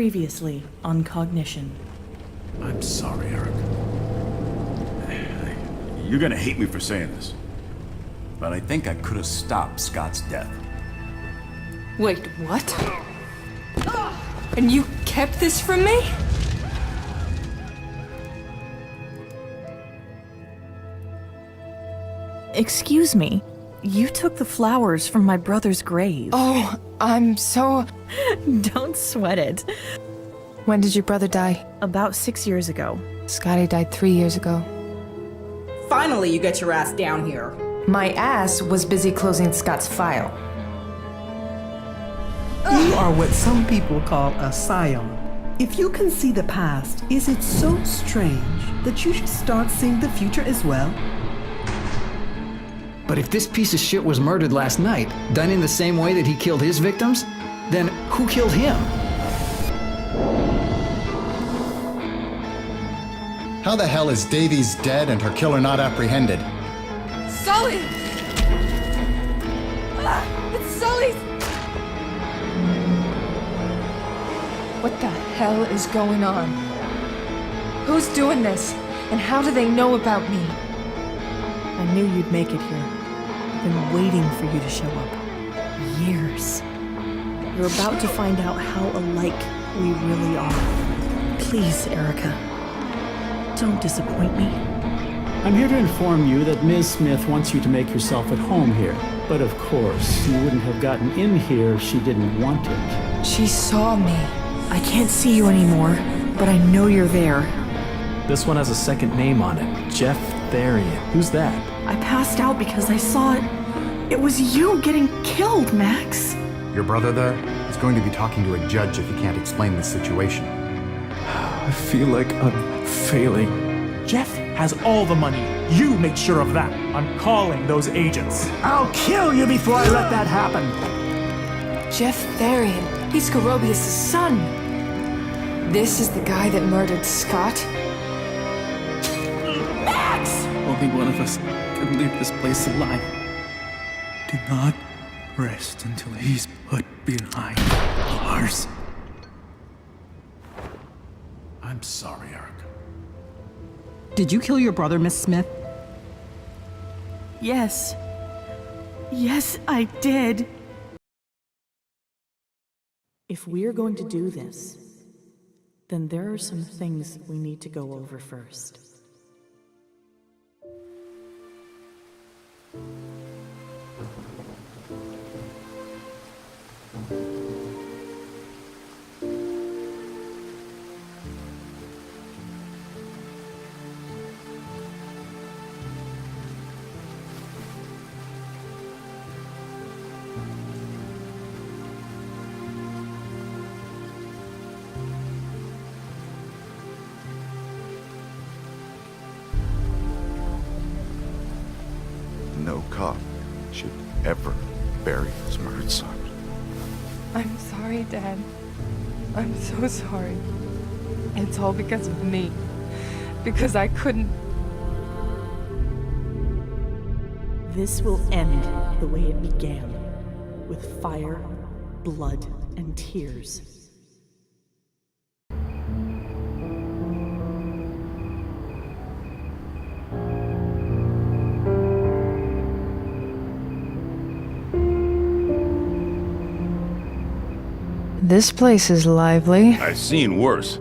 Previously on Cognition. I'm sorry, Eric. You're gonna hate me for saying this, but I think I could have stopped Scott's death. Wait, what? And you kept this from me? Excuse me, you took the flowers from my brother's grave. Oh, I'm so... Don't sweat it. When did your brother die? About 6 years ago. Scotty died 3 years ago. Finally, you get your ass down here. My ass was busy closing Scott's file. You are what some people call a scion. If you can see the past, is it so strange that you should start seeing the future as well? But if this piece of shit was murdered last night, done in the same way that he killed his victims, then who killed him? How the hell is Davies dead and her killer not apprehended? Sully! It's Sully's! What the hell is going on? Who's doing this? And how do they know about me? I knew you'd make it here. I've been waiting for you to show up. Years. You're about to find out how alike we really are. Please, Erica. Don't disappoint me. I'm here to inform you that Ms. Smith wants you to make yourself at home here. But of course, you wouldn't have gotten in here if she didn't want it. She saw me. I can't see you anymore, but I know you're there. This one has a second name on it. Jeff Therian. Who's that? I passed out because I saw it. It was you getting killed, Max. Your brother there is going to be talking to a judge if he can't explain the situation. I feel like I'm failing. Jeff has all the money. You make sure of that. I'm calling those agents. I'll kill you before I let that happen. Jeff Therian. He's Gorobius' son. This is the guy that murdered Scott? Max! Only one of us can leave this place alive. Do not rest until he's put behind bars. I'm sorry, Eric. Did you kill your brother, Miss Smith? Yes. Yes, I did. If we're going to do this, then there are some things we need to go over first. No cop should ever bury his murdered son. I'm sorry, Dad. I'm so sorry. It's all because of me. Because I couldn't... This will end the way it began, with fire, blood, and tears. This place is lively. I've seen worse,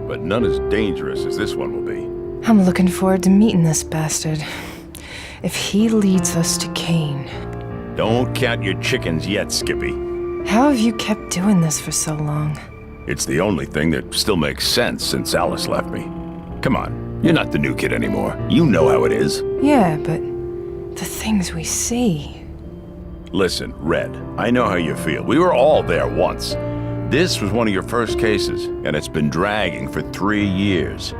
but none as dangerous as this one will be. I'm looking forward to meeting this bastard. If he leads us to Cain. Don't count your chickens yet, Skippy. How have you kept doing this for so long? It's the only thing that still makes sense since Alice left me. Come on, you're not the new kid anymore. You know how it is. Yeah, but the things we see... Listen, Red, I know how you feel. We were all there once. This was one of your first cases, and it's been dragging for 3 years.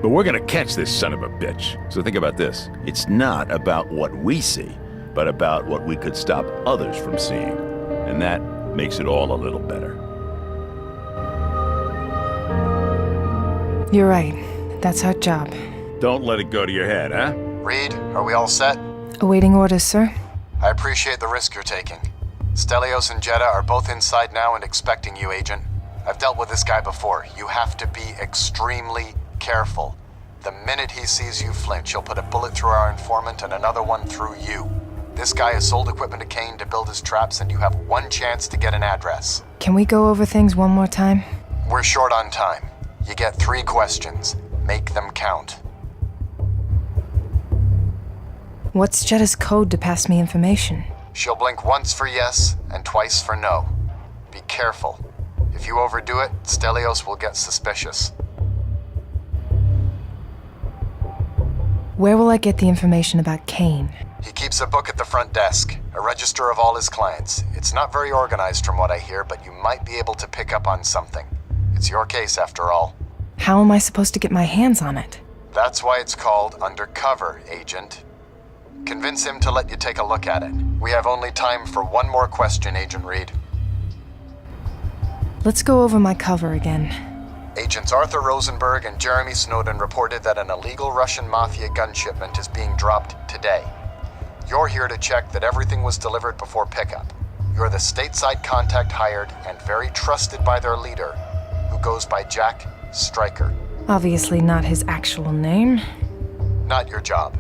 But we're gonna catch this son of a bitch. So think about this. It's not about what we see, but about what we could stop others from seeing. And that makes it all a little better. You're right. That's our job. Don't let it go to your head, huh? Reed, are we all set? Awaiting orders, sir. I appreciate the risk you're taking. Stelios and Jeddah are both inside now and expecting you, Agent. I've dealt with this guy before. You have to be extremely careful. The minute he sees you flinch, he'll put a bullet through our informant and another one through you. This guy has sold equipment to Cain to build his traps, and you have one chance to get an address. Can we go over things one more time? We're short on time. You get 3 questions. Make them count. What's Jetta's code to pass me information? She'll blink once for yes and twice for no. Be careful. If you overdo it, Stelios will get suspicious. Where will I get the information about Cain? He keeps a book at the front desk, a register of all his clients. It's not very organized from what I hear, but you might be able to pick up on something. It's your case after all. How am I supposed to get my hands on it? That's why it's called Undercover, Agent. Convince him to let you take a look at it. We have only time for one more question, Agent Reed. Let's go over my cover again. Agents Arthur Rosenberg and Jeremy Snowden reported that an illegal Russian mafia gun shipment is being dropped today. You're here to check that everything was delivered before pickup. You're the stateside contact hired and very trusted by their leader, who goes by Jack Stryker. Obviously not his actual name. Not your job.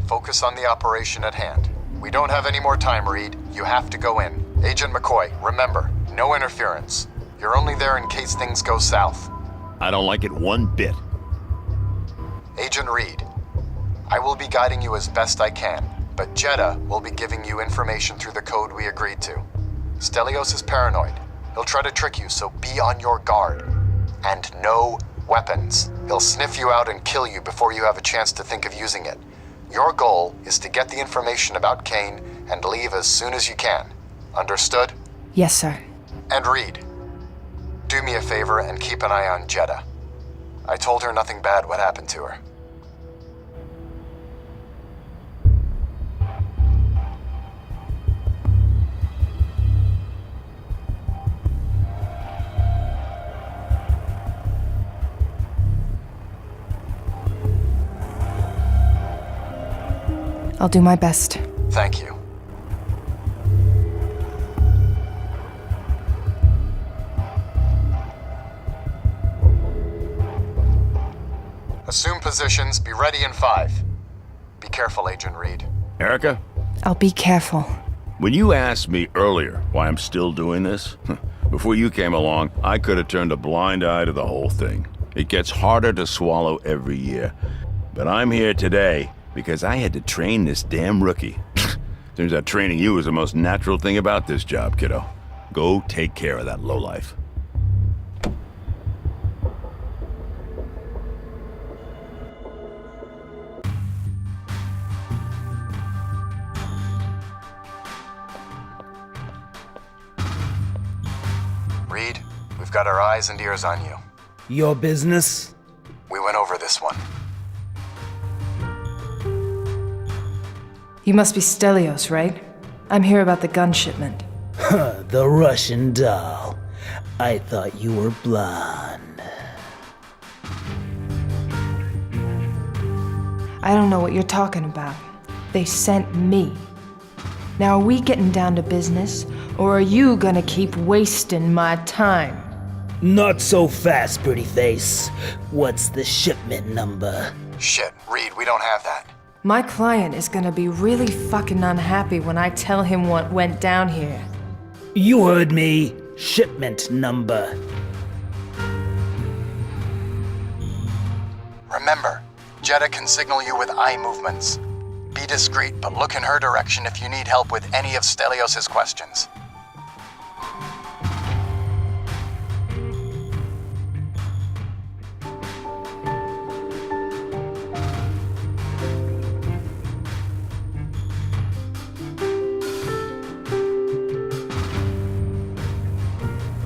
Focus on the operation at hand. We don't have any more time, Reed. You have to go in. Agent McCoy, remember, no interference. You're only there in case things go south. I don't like it one bit. Agent Reed, I will be guiding you as best I can, but Jetta will be giving you information through the code we agreed to. Stelios is paranoid. He'll try to trick you, so be on your guard. And no weapons. He'll sniff you out and kill you before you have a chance to think of using it. Your goal is to get the information about Cain and leave as soon as you can. Understood? Yes, sir. And Reed, do me a favor and keep an eye on Jetta. I told her nothing bad would happen to her. I'll do my best. Thank you. Assume positions, be ready in 5. Be careful, Agent Reed. Erica? I'll be careful. When you asked me earlier why I'm still doing this, before you came along, I could have turned a blind eye to the whole thing. It gets harder to swallow every year. But I'm here today because I had to train this damn rookie. Turns out training you is the most natural thing about this job, kiddo. Go take care of that lowlife. Reed, we've got our eyes and ears on you. Your business? We went over this one. You must be Stelios, right? I'm here about the gun shipment. Huh, the Russian doll. I thought you were blonde. I don't know what you're talking about. They sent me. Now are we getting down to business, or are you gonna keep wasting my time? Not so fast, pretty face. What's the shipment number? Shit, Reed, we don't have that. My client is gonna be really fucking unhappy when I tell him what went down here. You heard me. Shipment number. Remember, Jetta can signal you with eye movements. Be discreet, but look in her direction if you need help with any of Stelios' questions.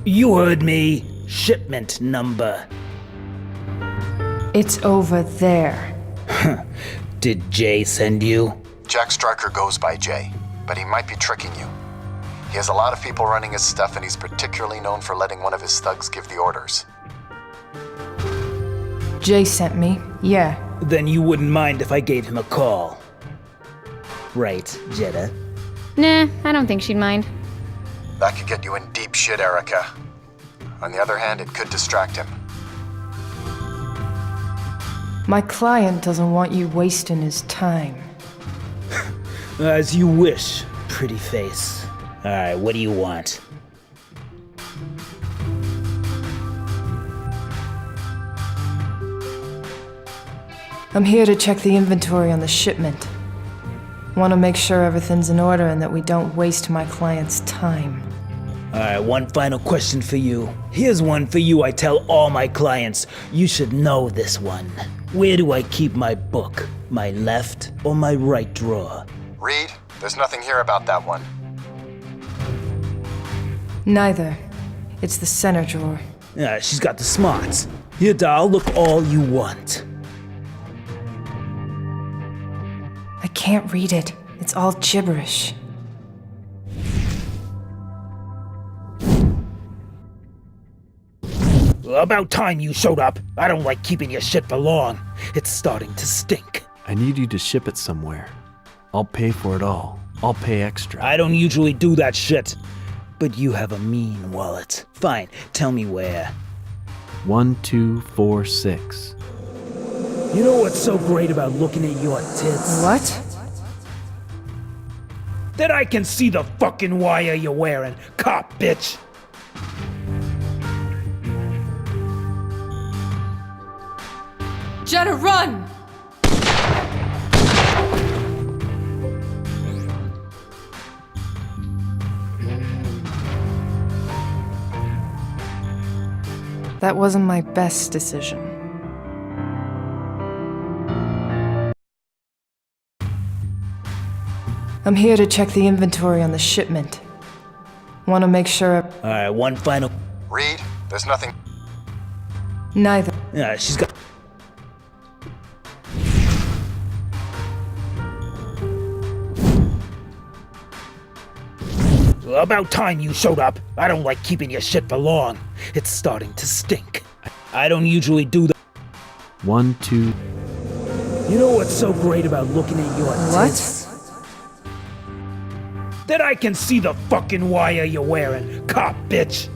You heard me. Shipment number. It's over there. Did Jay send you? Jack Stryker goes by Jay, but he might be tricking you. He has a lot of people running his stuff, and he's particularly known for letting one of his thugs give the orders. Jay sent me, yeah. Then you wouldn't mind if I gave him a call. Right, Jetta? Nah, I don't think she'd mind. That could get you in deep shit, Erica. On the other hand, it could distract him. My client doesn't want you wasting his time. As you wish, pretty face. Alright, what do you want? I'm here to check the inventory on the shipment. Want to make sure everything's in order and that we don't waste my client's time. Alright, one final question for you. Here's one for you I tell all my clients. You should know this one. Where do I keep my book? My left or my right drawer? Reed, there's nothing here about that one. Neither. It's the center drawer. She's got the smarts. Here, doll, look all you want. I can't read it. It's all gibberish. About time you showed up. I don't like keeping your shit for long. It's starting to stink. I need you to ship it somewhere. I'll pay for it all. I'll pay extra. I don't usually do that shit. But you have a mean wallet. Fine, tell me where. 1246. You know what's so great about looking at your tits? What? That I can see the fucking wire you're wearing, cop bitch! Jetta, run! That wasn't my best decision. I'm here to check the inventory on the shipment. Want to make sure... Alright, one final... Reed, there's nothing... Neither. She's got... About time you showed up. I don't like keeping your shit for long. It's starting to stink. I don't usually do that. 1, 2... You know what's so great about looking at your tits? That I can see the fucking wire you're wearing, cop bitch!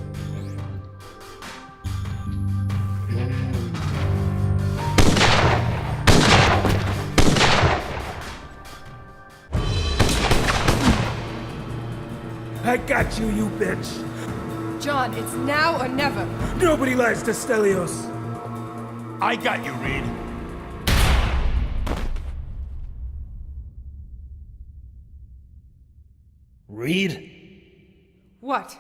I got you, you bitch! John, it's now or never. Nobody lies to Stelios! I got you, Reed. Reed? What?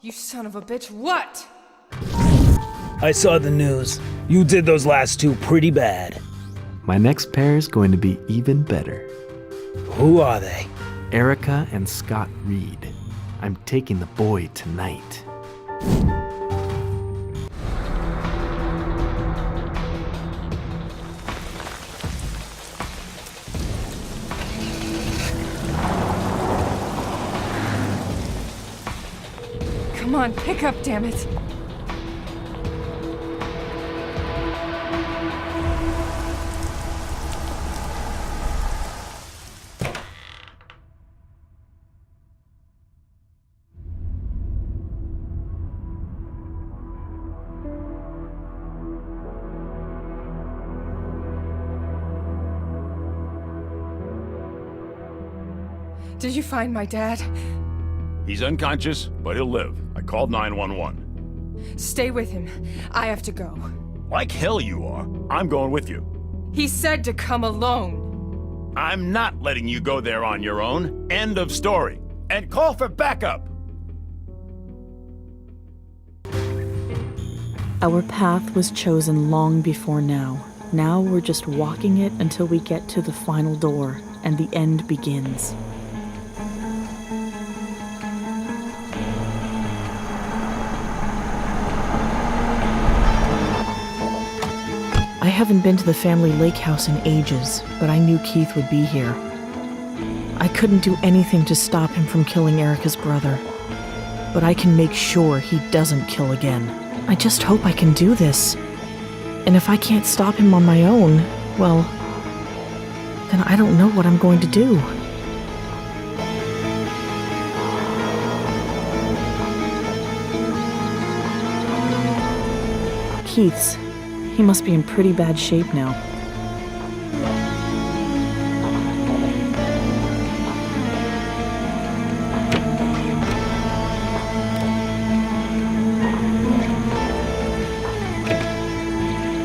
You son of a bitch, what? I saw the news. You did those last two pretty bad. My next pair is going to be even better. Who are they? Erica and Scott Reed. I'm taking the boy tonight. Come on, pick up, damn it. Did you find my dad? He's unconscious, but he'll live. I called 911. Stay with him. I have to go. Like hell you are. I'm going with you. He said to come alone. I'm not letting you go there on your own. End of story. And call for backup. Our path was chosen long before now. Now we're just walking it until we get to the final door, and the end begins. I haven't been to the family lake house in ages, but I knew Keith would be here. I couldn't do anything to stop him from killing Erica's brother, but I can make sure he doesn't kill again. I just hope I can do this. And if I can't stop him on my own, well, then I don't know what I'm going to do. Keith's. He must be in pretty bad shape now.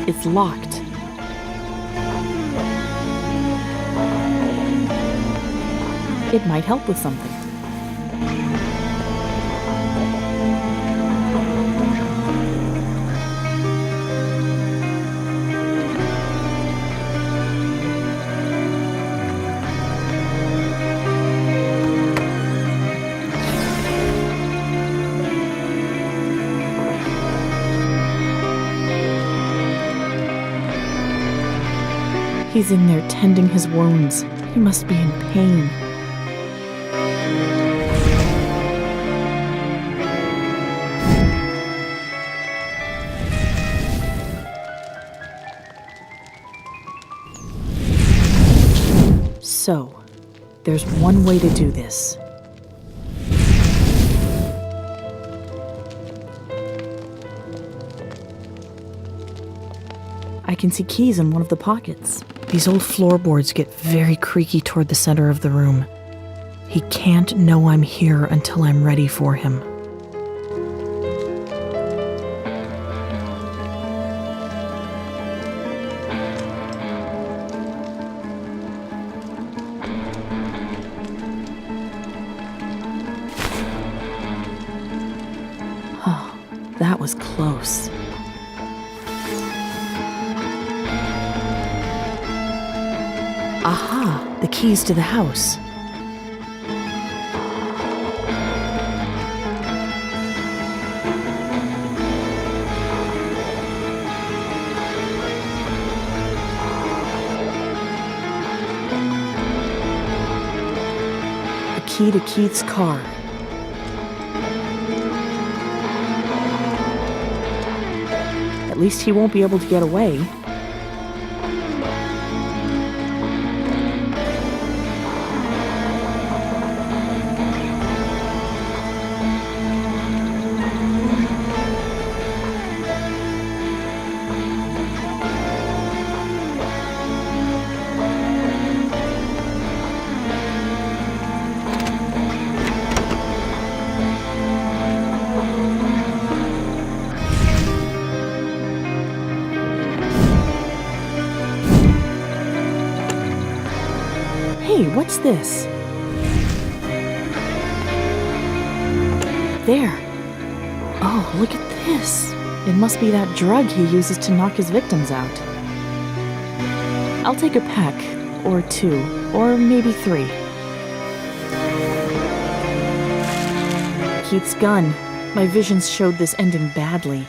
It's locked. It might help with something. He's in there tending his wounds. He must be in pain. So, there's one way to do this. I can see keys in one of the pockets. These old floorboards get very creaky toward the center of the room. He can't know I'm here until I'm ready for him. Oh, that was close. Aha! The keys to the house. The key to Keith's car. At least he won't be able to get away. Hey, what's this? There. Oh, look at this. It must be that drug he uses to knock his victims out. I'll take a peck, or two, or maybe 3. Keith's gun. My visions showed this ending badly.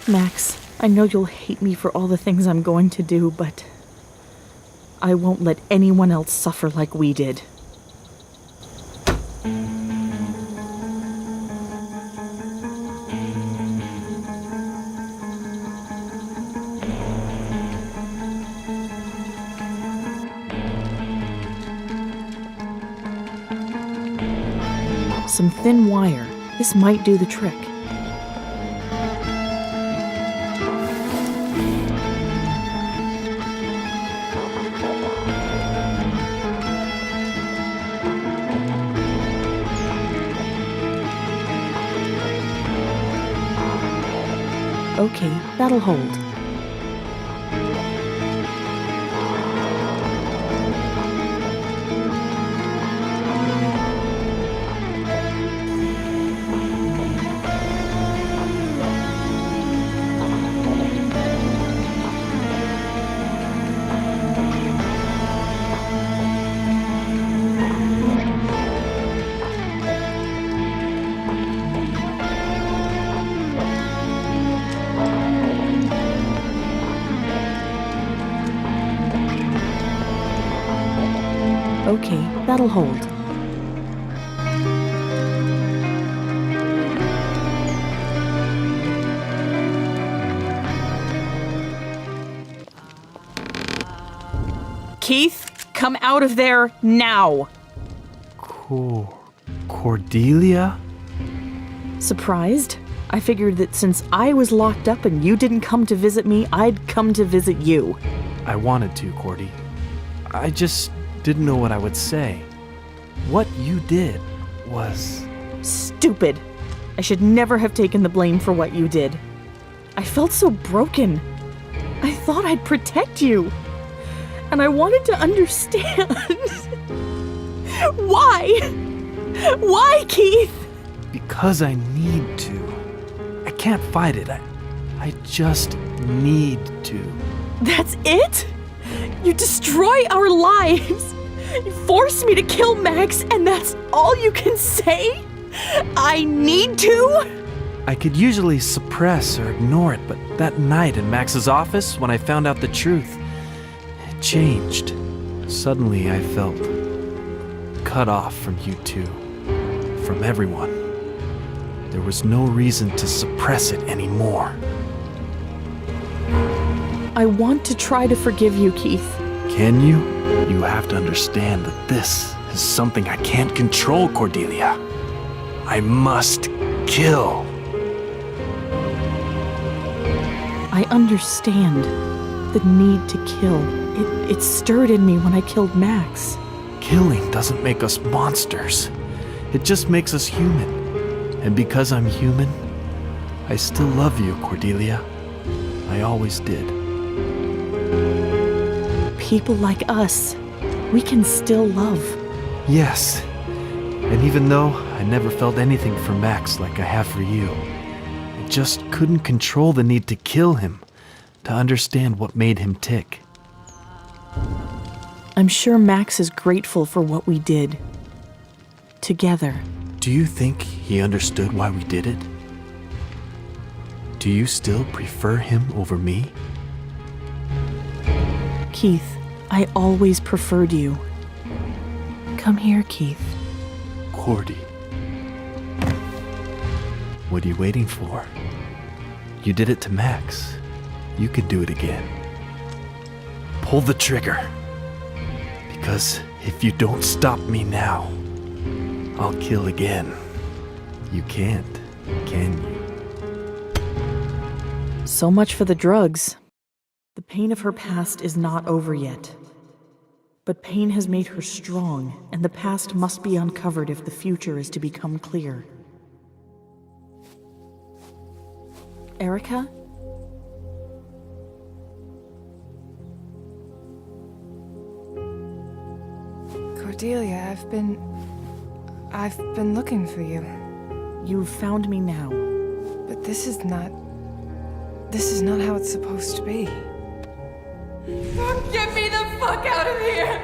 Max, I know you'll hate me for all the things I'm going to do, but I won't let anyone else suffer like we did. Some thin wire. This might do the trick. Okay, that'll hold. Okay, that'll hold. Keith, come out of there now! Cordelia? Surprised? I figured that since I was locked up and you didn't come to visit me, I'd come to visit you. I wanted to, Cordy. I just didn't know what I would say. What you did was... stupid. I should never have taken the blame for what you did. I felt so broken. I thought I'd protect you. And I wanted to understand. Why? Why, Keith? Because I need to. I can't fight it. I just need to. That's it? You destroy our lives. You force me to kill Max, and that's all you can say? I need to? I could usually suppress or ignore it, but that night in Max's office, when I found out the truth, it changed. Suddenly I felt cut off from you two, from everyone. There was no reason to suppress it anymore. I want to try to forgive you, Keith. Can you? You have to understand that this is something I can't control, Cordelia. I must kill. I understand the need to kill. It stirred in me when I killed Max. Killing doesn't make us monsters. It just makes us human. And because I'm human, I still love you, Cordelia. I always did. People like us, we can still love. Yes. And even though I never felt anything for Max like I have for you, I just couldn't control the need to kill him, to understand what made him tick. I'm sure Max is grateful for what we did. Together. Do you think he understood why we did it? Do you still prefer him over me? Keith, I always preferred you. Come here, Keith. Cordy. What are you waiting for? You did it to Max. You can do it again. Pull the trigger. Because if you don't stop me now, I'll kill again. You can't, can you? So much for the drugs. The pain of her past is not over yet. But pain has made her strong, and the past must be uncovered if the future is to become clear. Erica? Cordelia, I've been looking for you. You've found me now. But this is not how it's supposed to be. Get me the fuck out of here!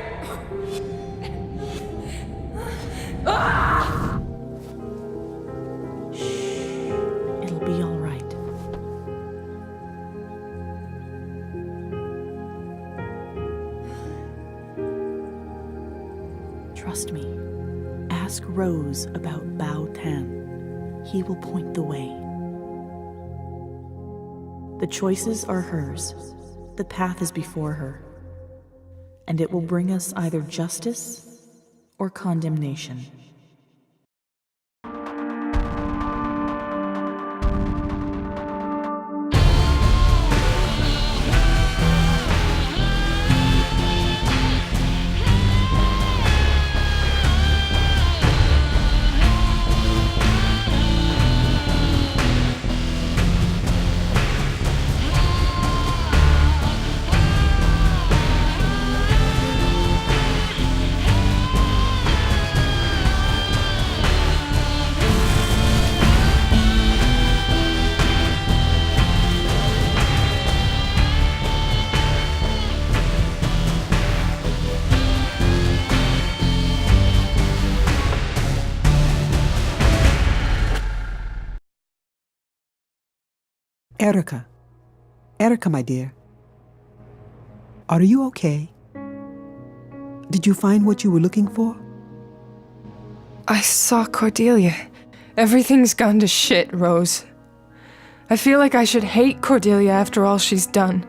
Ah! It'll be all right. Trust me. Ask Rose about Bao Tan. He will point the way. The choices are hers. The path is before her. And it will bring us either justice or condemnation. Erica. Erica, my dear. Are you okay? Did you find what you were looking for? I saw Cordelia. Everything's gone to shit, Rose. I feel like I should hate Cordelia after all she's done,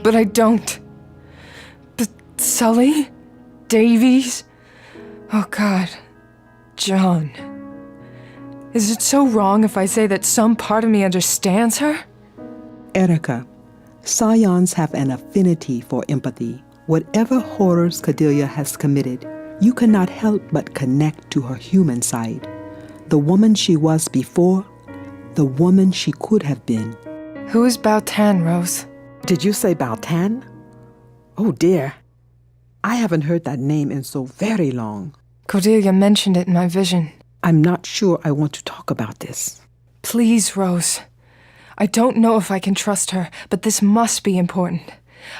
but I don't. But Sully? Davies? Oh God. John. Is it so wrong if I say that some part of me understands her? Erica, Scions have an affinity for empathy. Whatever horrors Cordelia has committed, you cannot help but connect to her human side. The woman she was before, the woman she could have been. Who is Bao-Tan, Rose? Did you say Bao-Tan? Oh dear. I haven't heard that name in so very long. Cordelia mentioned it in my vision. I'm not sure I want to talk about this. Please, Rose. I don't know if I can trust her, but this must be important.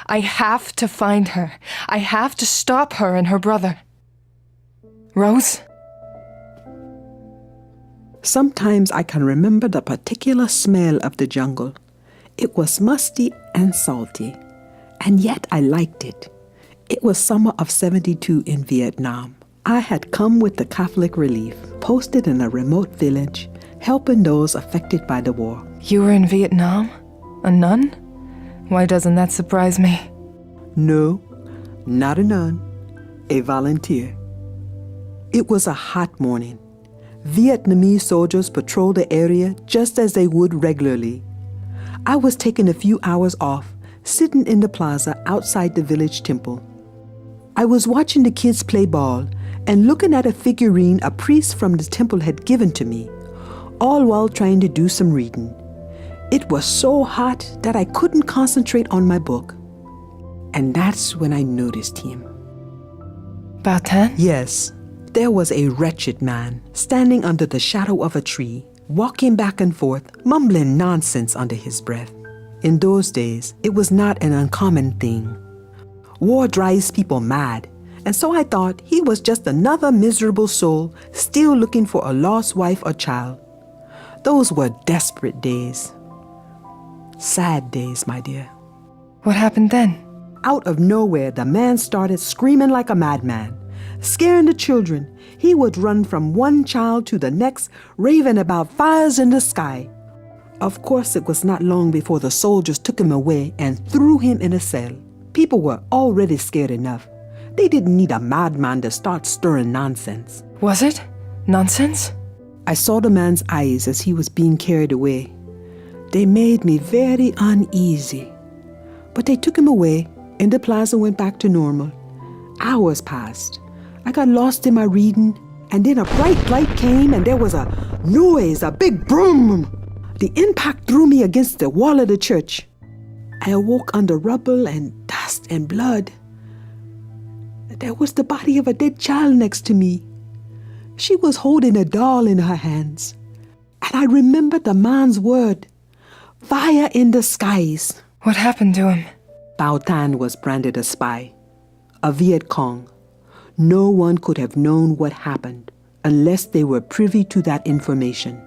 I have to find her. I have to stop her and her brother. Rose? Sometimes I can remember the particular smell of the jungle. It was musty and salty, and yet I liked it. It was summer of '72 in Vietnam. I had come with the Catholic Relief, posted in a remote village, helping those affected by the war. You were in Vietnam? A nun? Why doesn't that surprise me? No, not a nun, a volunteer. It was a hot morning. Vietnamese soldiers patrolled the area just as they would regularly. I was taking a few hours off, sitting in the plaza outside the village temple. I was watching the kids play ball and looking at a figurine a priest from the temple had given to me, all while trying to do some reading. It was so hot that I couldn't concentrate on my book. And that's when I noticed him. Bao-Tan? Yes. There was a wretched man standing under the shadow of a tree, walking back and forth, mumbling nonsense under his breath. In those days, it was not an uncommon thing. War drives people mad, and so I thought he was just another miserable soul still looking for a lost wife or child. Those were desperate days. Sad days, my dear. What happened then? Out of nowhere, the man started screaming like a madman, scaring the children. He would run from one child to the next, raving about fires in the sky. Of course, it was not long before the soldiers took him away and threw him in a cell. People were already scared enough. They didn't need a madman to start stirring nonsense. Was it? Nonsense? I saw the man's eyes as he was being carried away. They made me very uneasy. But they took him away, and the plaza went back to normal. Hours passed. I got lost in my reading, and then a bright light came, and there was a noise, a big boom. The impact threw me against the wall of the church. I awoke under rubble and dust and blood. There was the body of a dead child next to me. She was holding a doll in her hands. And I remembered the man's word, fire in the skies. What happened to him? Bao-Tan was branded a spy, a Viet Cong. No one could have known what happened unless they were privy to that information.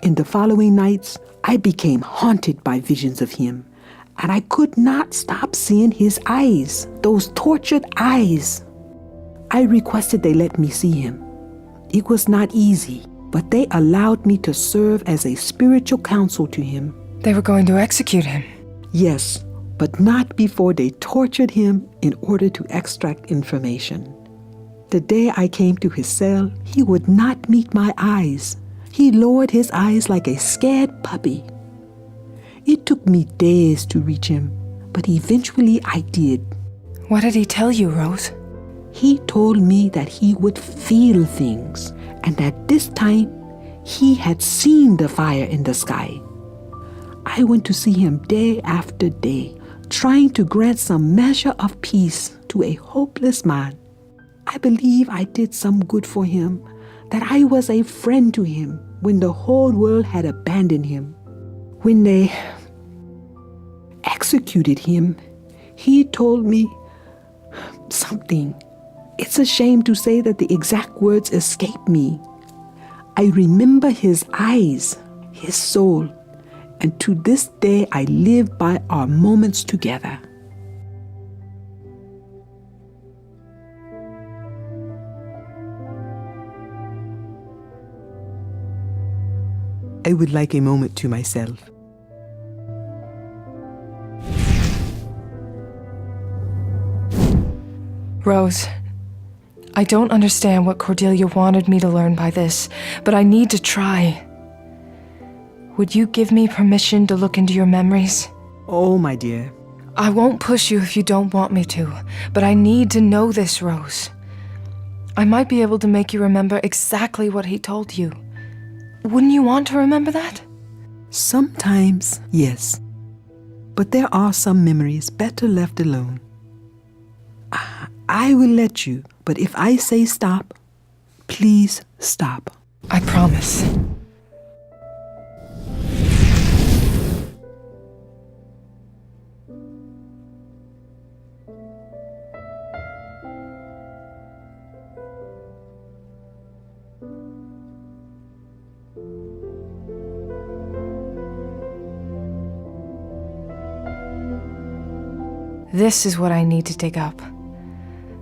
In the following nights, I became haunted by visions of him, and I could not stop seeing his eyes, those tortured eyes. I requested they let me see him. It was not easy, but they allowed me to serve as a spiritual counsel to him. They were going to execute him. Yes, but not before they tortured him in order to extract information. The day I came to his cell, he would not meet my eyes. He lowered his eyes like a scared puppy. It took me days to reach him, but eventually I did. What did he tell you, Rose? He told me that he would feel things, and that this time he had seen the fire in the sky. I went to see him day after day, trying to grant some measure of peace to a hopeless man. I believe I did some good for him, that I was a friend to him when the whole world had abandoned him. When they executed him, he told me something. It's a shame to say that the exact words escape me. I remember his eyes, his soul, and to this day I live by our moments together. I would like a moment to myself. Rose, I don't understand what Cordelia wanted me to learn by this, but I need to try. Would you give me permission to look into your memories? Oh, my dear. I won't push you if you don't want me to, but I need to know this, Rose. I might be able to make you remember exactly what he told you. Wouldn't you want to remember that? Sometimes, yes. But there are some memories better left alone. I will let you, but if I say stop, please stop. I promise. This is what I need to dig up.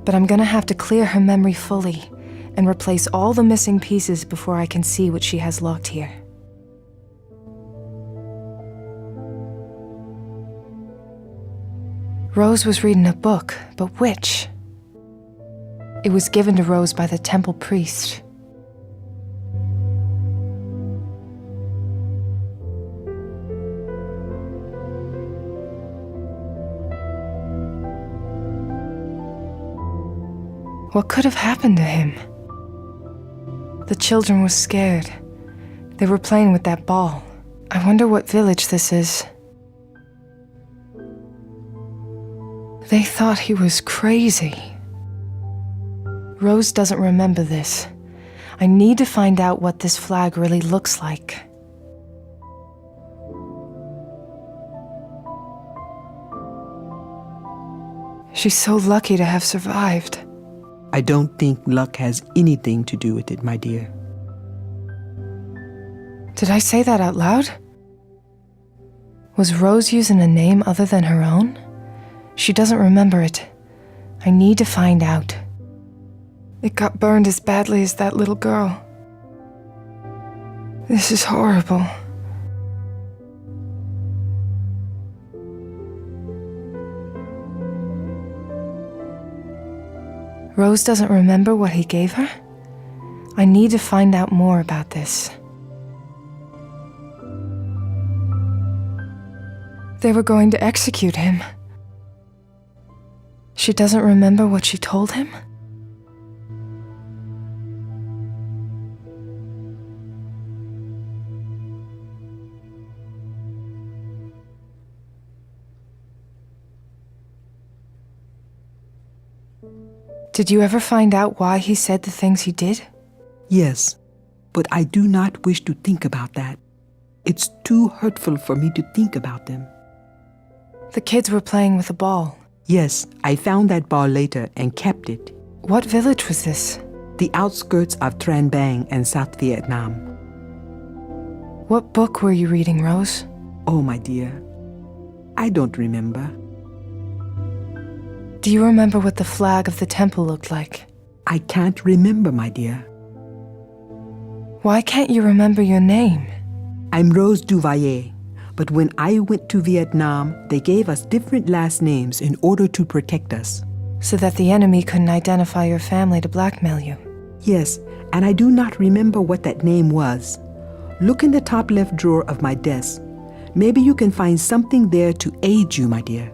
But I'm gonna have to clear her memory fully and replace all the missing pieces before I can see what she has locked here. Rose was reading a book, but which? It was given to Rose by the temple priest. What could have happened to him? The children were scared. They were playing with that ball. I wonder what village this is. They thought he was crazy. Rose doesn't remember this. I need to find out what this flag really looks like. She's so lucky to have survived. I don't think luck has anything to do with it, my dear. Did I say that out loud? Was Rose using a name other than her own? She doesn't remember it. I need to find out. It got burned as badly as that little girl. This is horrible. Rose doesn't remember what he gave her? I need to find out more about this. They were going to execute him. She doesn't remember what she told him? Did you ever find out why he said the things he did? Yes, but I do not wish to think about that. It's too hurtful for me to think about them. The kids were playing with a ball. Yes, I found that ball later and kept it. What village was this? The outskirts of Trang Bang and South Vietnam. What book were you reading, Rose? Oh, my dear, I don't remember. Do you remember what the flag of the temple looked like? I can't remember, my dear. Why can't you remember your name? I'm Rose Duvalier, but when I went to Vietnam, they gave us different last names in order to protect us. So that the enemy couldn't identify your family to blackmail you? Yes, and I do not remember what that name was. Look in the top left drawer of my desk. Maybe you can find something there to aid you, my dear.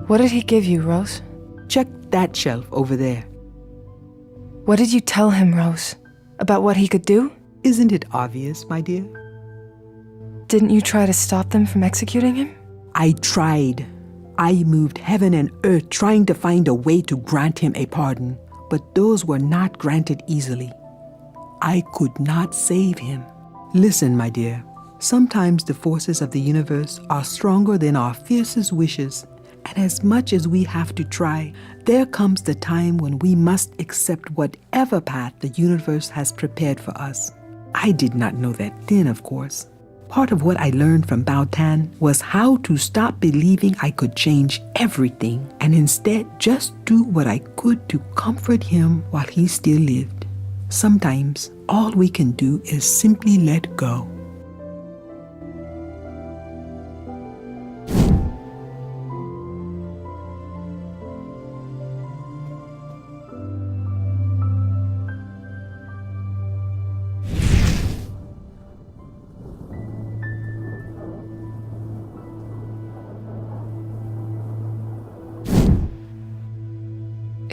What did he give you, Rose? Check that shelf over there. What did you tell him, Rose? About what he could do? Isn't it obvious, my dear? Didn't you try to stop them from executing him? I tried. I moved heaven and earth trying to find a way to grant him a pardon, but those were not granted easily. I could not save him. Listen, my dear, sometimes the forces of the universe are stronger than our fiercest wishes. And as much as we have to try, there comes the time when we must accept whatever path the universe has prepared for us. I did not know that then, of course. Part of what I learned from Bao Tan was how to stop believing I could change everything and instead just do what I could to comfort him while he still lived. Sometimes all we can do is simply let go.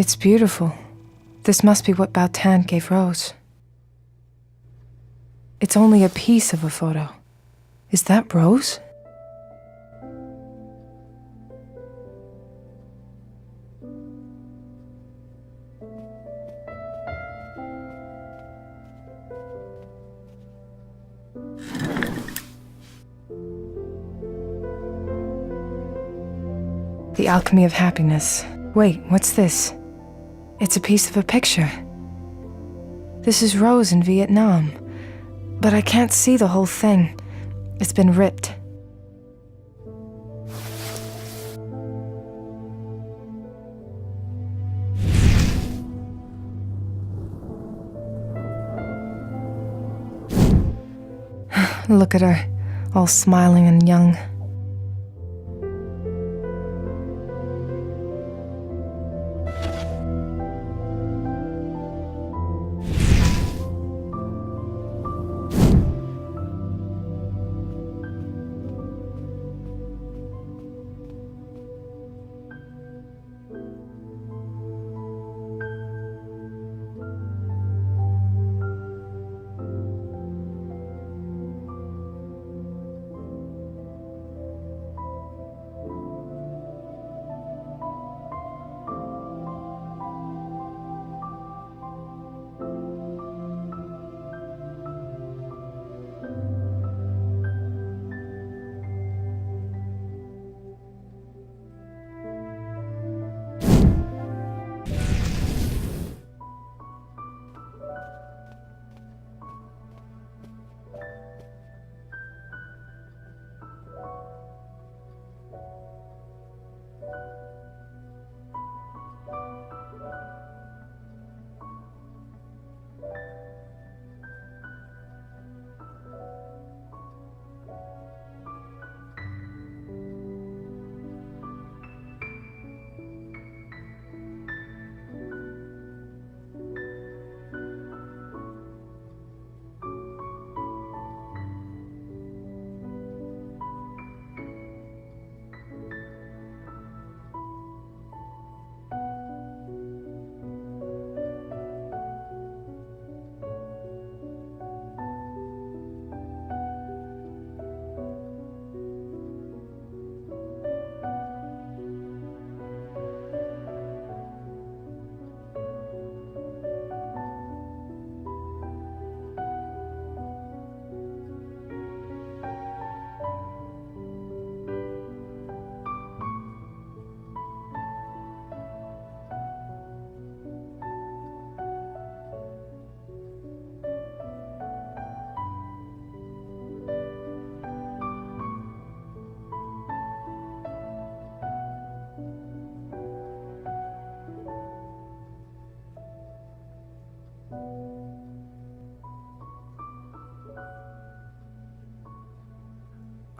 It's beautiful. This must be what Baotan gave Rose. It's only a piece of a photo. Is that Rose? The Alchemy of Happiness. Wait, what's this? It's a piece of a picture. This is Rose in Vietnam, but I can't see the whole thing. It's been ripped. Look at her, all smiling and young.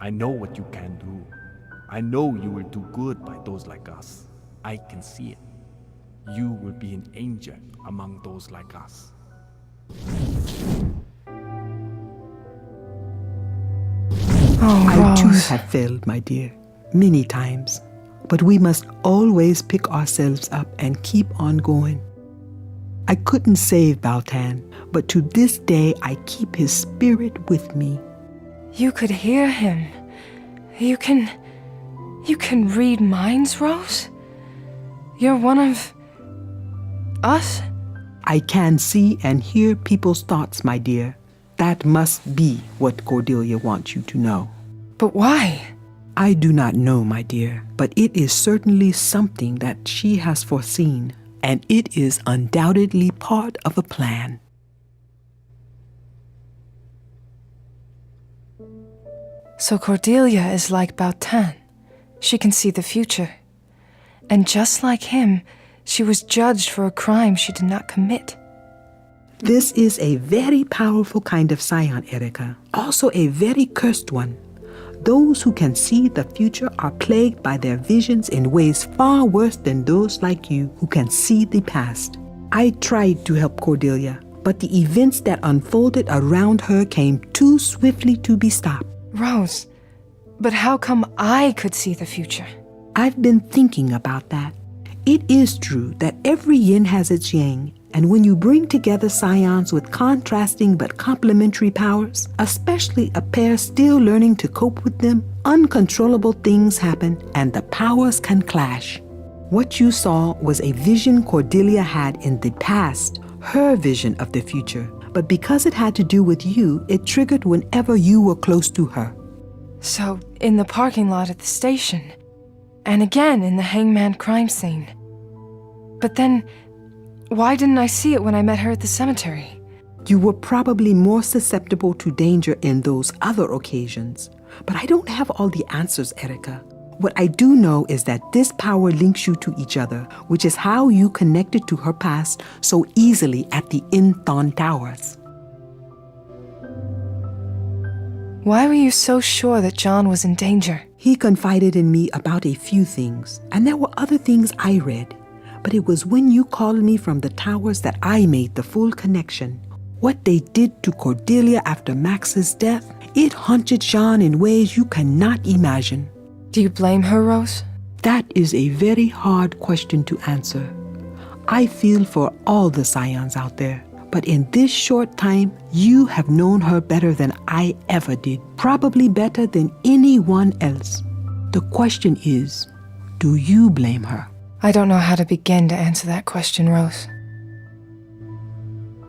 I know what you can do. I know you will do good by those like us. I can see it. You will be an angel among those like us. I too have failed, my dear, many times. But we must always pick ourselves up and keep on going. I couldn't save Baotan, but to this day I keep his spirit with me. You could hear him. You can read minds, Rose? You're one of us? I can see and hear people's thoughts, my dear. That must be what Cordelia wants you to know. But why? I do not know, my dear, but it is certainly something that she has foreseen, and it is undoubtedly part of a plan. So Cordelia is like Baotan. She can see the future. And just like him, she was judged for a crime she did not commit. This is a very powerful kind of scion, Erica. Also a very cursed one. Those who can see the future are plagued by their visions in ways far worse than those like you who can see the past. I tried to help Cordelia, but the events that unfolded around her came too swiftly to be stopped. Rose, but how come I could see the future? I've been thinking about that. It is true that every yin has its yang, and when you bring together scions with contrasting but complementary powers, especially a pair still learning to cope with them, uncontrollable things happen and the powers can clash. What you saw was a vision Cordelia had in the past, her vision of the future. But because it had to do with you, it triggered whenever you were close to her. So, in the parking lot at the station, and again in the hangman crime scene. But then, why didn't I see it when I met her at the cemetery? You were probably more susceptible to danger in those other occasions. But I don't have all the answers, Erica. What I do know is that this power links you to each other, which is how you connected to her past so easily at the Inthon Towers. Why were you so sure that John was in danger? He confided in me about a few things, and there were other things I read. But it was when you called me from the towers that I made the full connection. What they did to Cordelia after Max's death, it haunted Jean in ways you cannot imagine. Do you blame her, Rose? That is a very hard question to answer. I feel for all the scions out there, but in this short time, you have known her better than I ever did, probably better than anyone else. The question is, do you blame her? I don't know how to begin to answer that question, Rose.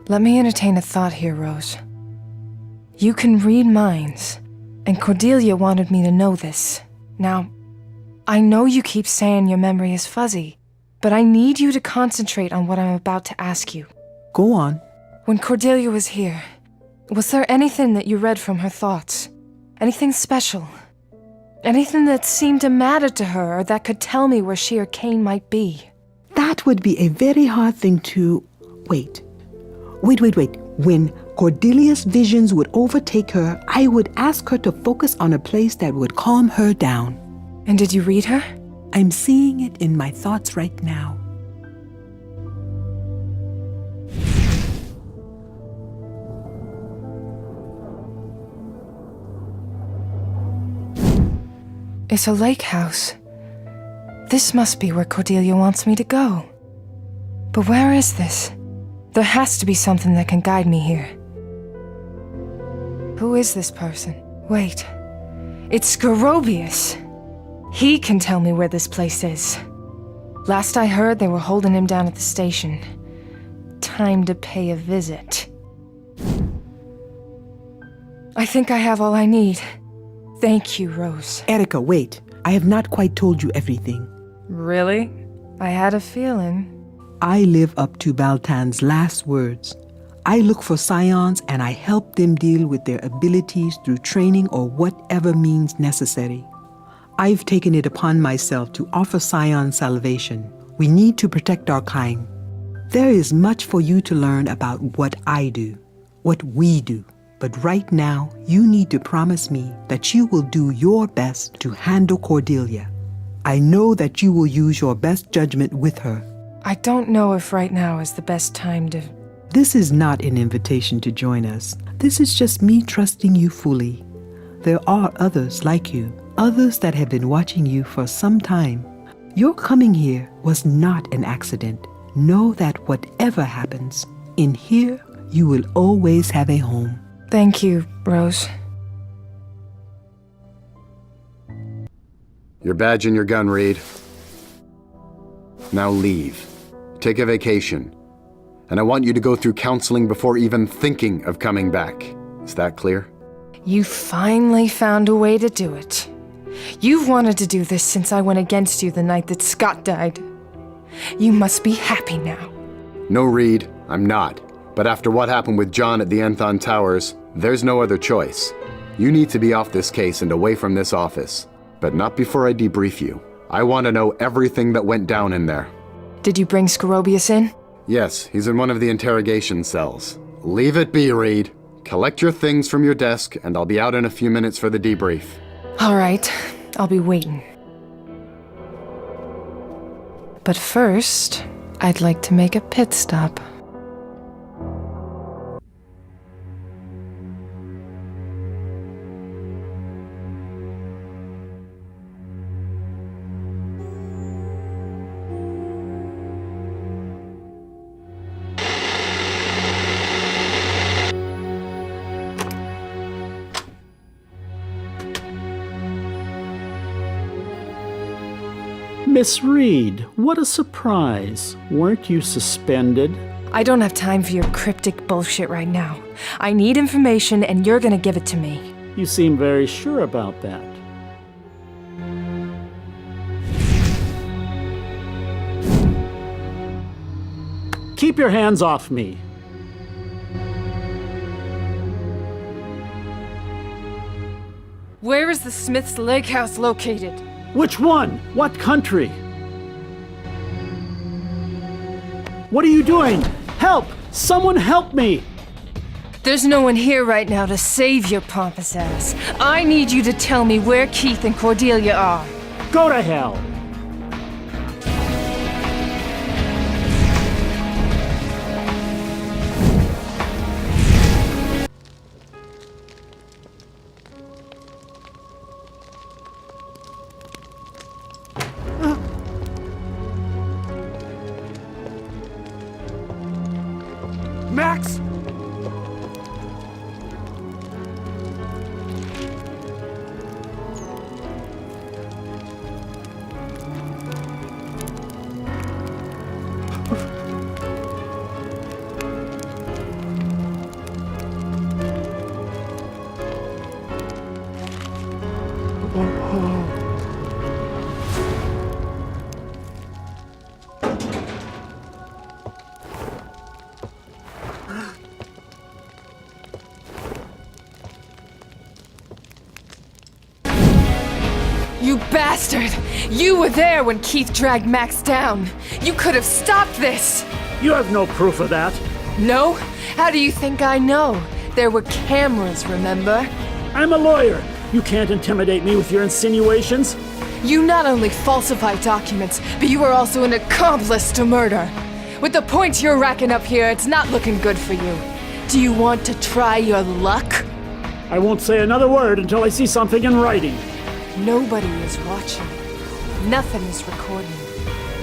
Let me entertain a thought here, Rose. You can read minds, and Cordelia wanted me to know this. Now, I know you keep saying your memory is fuzzy, but I need you to concentrate on what I'm about to ask you. Go on. When Cordelia was here, was there anything that you read from her thoughts? Anything special? Anything that seemed to matter to her or that could tell me where she or Cain might be? That would be a very hard thing to... Wait. When Cordelia's visions would overtake her, I would ask her to focus on a place that would calm her down. And did you read her? I'm seeing it in my thoughts right now. It's a lake house. This must be where Cordelia wants me to go. But where is this? There has to be something that can guide me here. Who is this person? Wait. It's Scorobius. He can tell me where this place is. Last I heard, they were holding him down at the station. Time to pay a visit. I think I have all I need. Thank you, Rose. Erica, wait. I have not quite told you everything. Really? I had a feeling. I live up to Baltan's last words. I look for scions and I help them deal with their abilities through training or whatever means necessary. I've taken it upon myself to offer scion salvation. We need to protect our kind. There is much for you to learn about what I do, what we do. But right now, you need to promise me that you will do your best to handle Cordelia. I know that you will use your best judgment with her. I don't know if right now is the best time to... This is not an invitation to join us. This is just me trusting you fully. There are others like you, others that have been watching you for some time. Your coming here was not an accident. Know that whatever happens, in here, you will always have a home. Thank you, Rose. Your badge and your gun, Reed. Now leave. Take a vacation. And I want you to go through counseling before even thinking of coming back. Is that clear? You finally found a way to do it. You've wanted to do this since I went against you the night that Scott died. You must be happy now. No, Reed, I'm not. But after what happened with John at the Enthon Towers, there's no other choice. You need to be off this case and away from this office. But not before I debrief you. I want to know everything that went down in there. Did you bring Scorobius in? Yes, he's in one of the interrogation cells. Leave it be, Reed. Collect your things from your desk, and I'll be out in a few minutes for the debrief. All right, I'll be waiting. But first, I'd like to make a pit stop. Miss Reed, what a surprise. Weren't you suspended? I don't have time for your cryptic bullshit right now. I need information, and you're gonna give it to me. You seem very sure about that. Keep your hands off me. Where is the Smith's Lake House located? Which one? What country? What are you doing? Help! Someone help me! There's no one here right now to save your pompous ass. I need you to tell me where Keith and Cordelia are. Go to hell! Max! You bastard! You were there when Keith dragged Max down. You could have stopped this! You have no proof of that. No? How do you think I know? There were cameras, remember? I'm a lawyer. You can't intimidate me with your insinuations. You not only falsify documents, but you are also an accomplice to murder. With the points you're racking up here, it's not looking good for you. Do you want to try your luck? I won't say another word until I see something in writing. Nobody is watching. Nothing is recording.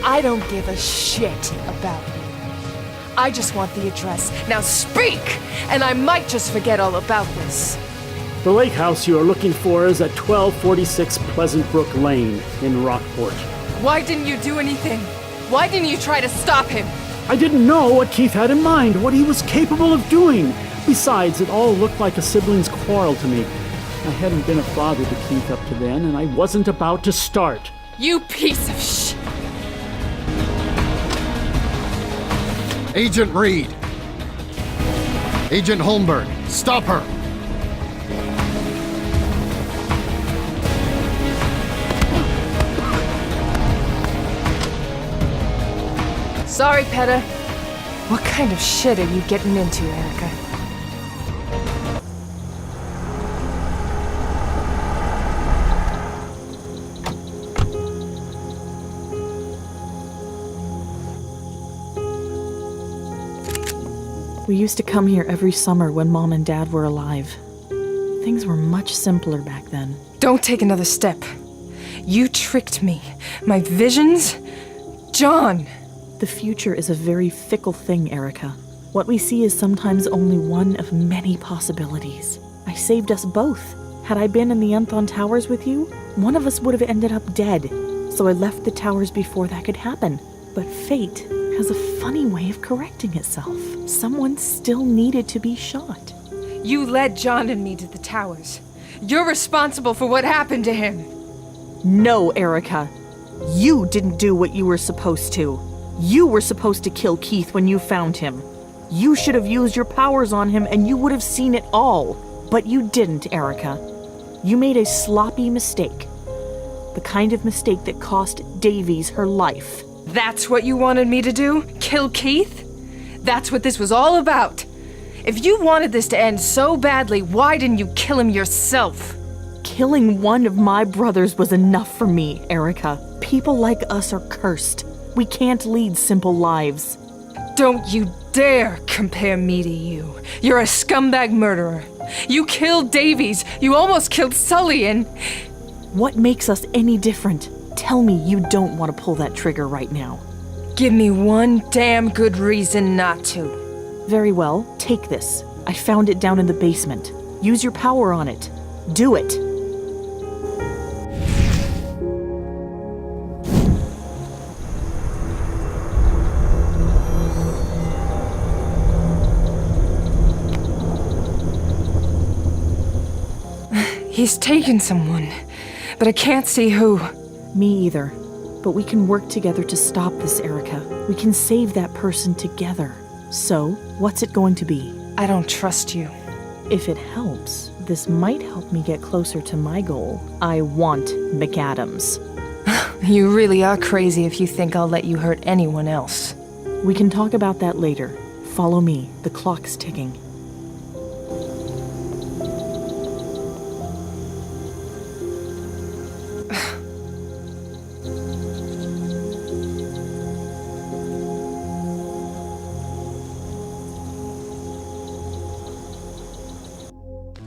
I don't give a shit about you. I just want the address. Now speak! And I might just forget all about this. The lake house you are looking for is at 1246 Pleasant Brook Lane in Rockport. Why didn't you do anything? Why didn't you try to stop him? I didn't know what Keith had in mind, what he was capable of doing. Besides, it all looked like a sibling's quarrel to me. I hadn't been a father to Keith up to then, and I wasn't about to start. You piece of shit! Agent Reed! Agent Holmberg, stop her! Sorry, Petter. What kind of shit are you getting into, Erica? We used to come here every summer when Mom and Dad were alive. Things were much simpler back then. Don't take another step. You tricked me. My visions? John! The future is a very fickle thing, Erica. What we see is sometimes only one of many possibilities. I saved us both. Had I been in the Enthon Towers with you, one of us would have ended up dead. So I left the towers before that could happen. But fate has a funny way of correcting itself. Someone still needed to be shot. You led John and me to the towers. You're responsible for what happened to him. No, Erica. You didn't do what you were supposed to. You were supposed to kill Keith when you found him. You should have used your powers on him and you would have seen it all. But you didn't, Erica. You made a sloppy mistake. The kind of mistake that cost Davies her life. That's what you wanted me to do? Kill Keith? That's what this was all about. If you wanted this to end so badly, why didn't you kill him yourself? Killing one of my brothers was enough for me, Erica. People like us are cursed. We can't lead simple lives. Don't you dare compare me to you. You're a scumbag murderer. You killed Davies. You almost killed Sully and... What makes us any different? Tell me you don't want to pull that trigger right now. Give me one damn good reason not to. Very well, take this. I found it down in the basement. Use your power on it. Do it. He's taken someone, but I can't see who. Me either. But we can work together to stop this, Erica. We can save that person together. So, what's it going to be? I don't trust you. If it helps, this might help me get closer to my goal. I want McAdams. You really are crazy if you think I'll let you hurt anyone else. We can talk about that later. Follow me. The clock's ticking.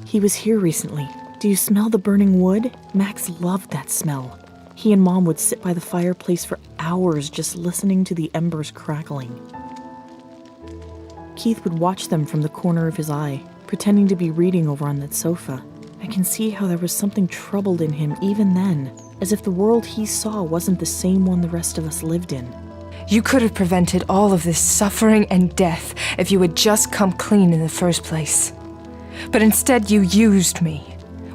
He was here recently. Do you smell the burning wood? Max loved that smell. He and Mom would sit by the fireplace for hours just listening to the embers crackling. Keith would watch them from the corner of his eye, pretending to be reading over on that sofa. I can see how there was something troubled in him even then, as if the world he saw wasn't the same one the rest of us lived in. You could have prevented all of this suffering and death if you had just come clean in the first place. But instead you used me.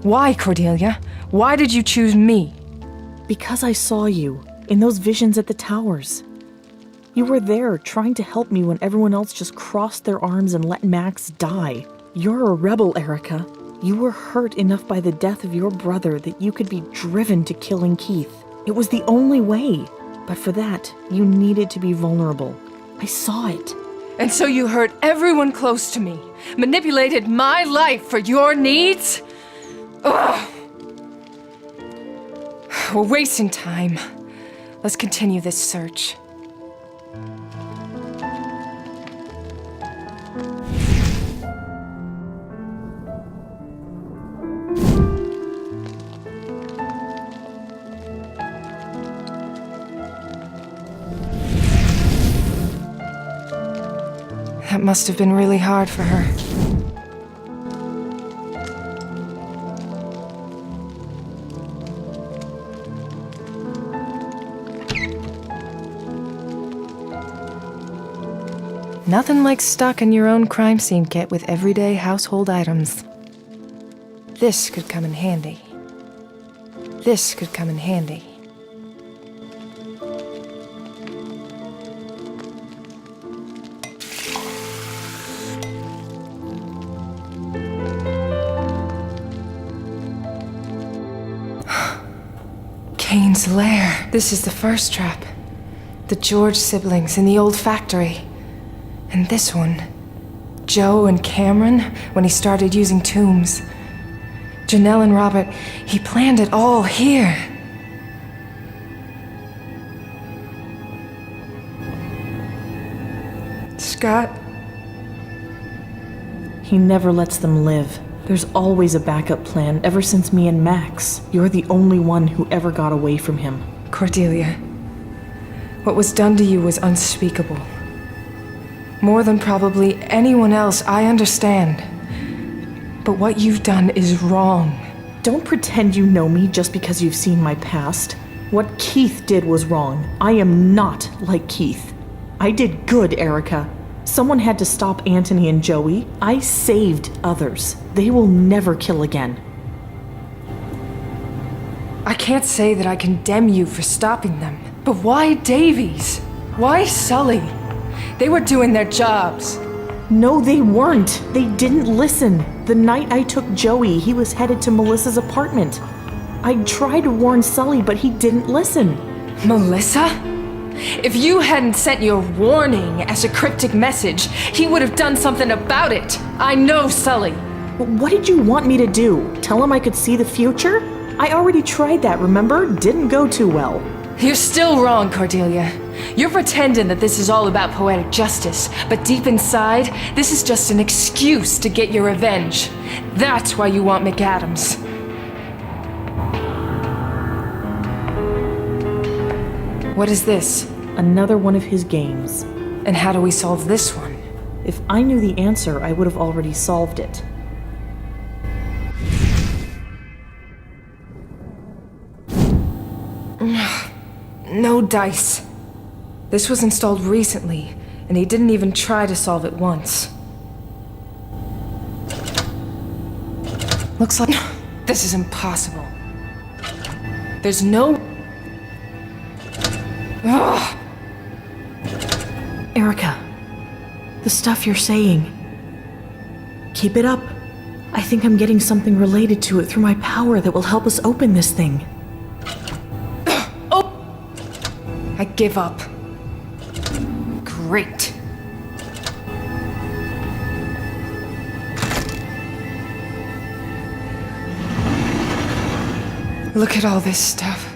Why, Cordelia? Why did you choose me? Because I saw you, in those visions at the towers. You were there, trying to help me when everyone else just crossed their arms and let Max die. You're a rebel, Erica. You were hurt enough by the death of your brother that you could be driven to killing Keith. It was the only way. But for that, you needed to be vulnerable. I saw it. And so you hurt everyone close to me, manipulated my life for your needs? Ugh! We're wasting time. Let's continue this search. That must have been really hard for her. Nothing like stocking your own crime scene kit with everyday household items. This could come in handy. This could come in handy. Cain's lair. This is the first trap. The George siblings in the old factory. And this one. Joe and Cameron, when he started using tombs. Janelle and Robert, he planned it all here. Scott? He never lets them live. There's always a backup plan ever since me and Max. You're the only one who ever got away from him. Cordelia, what was done to you was unspeakable. More than probably anyone else, I understand. But what you've done is wrong. Don't pretend you know me just because you've seen my past. What Keith did was wrong. I am not like Keith. I did good, Erica. Someone had to stop Anthony and Joey. I saved others. They will never kill again. I can't say that I condemn you for stopping them. But why Davies? Why Sully? They were doing their jobs. No, they weren't. They didn't listen. The night I took Joey, he was headed to Melissa's apartment. I tried to warn Sully, but he didn't listen. Melissa? If you hadn't sent your warning as a cryptic message, he would have done something about it. I know Sully. What did you want me to do? Tell him I could see the future? I already tried that, remember? Didn't go too well. You're still wrong, Cordelia. You're pretending that this is all about poetic justice, but deep inside, this is just an excuse to get your revenge. That's why you want McAdams. What is this? Another one of his games. And how do we solve this one? If I knew the answer, I would have already solved it. No dice. This was installed recently, and he didn't even try to solve it once. Looks like This is impossible. There's no... Ugh. Erica, the stuff you're saying. Keep it up. I think I'm getting something related to it through my power that will help us open this thing. Oh! I give up. Great. Look at all this stuff.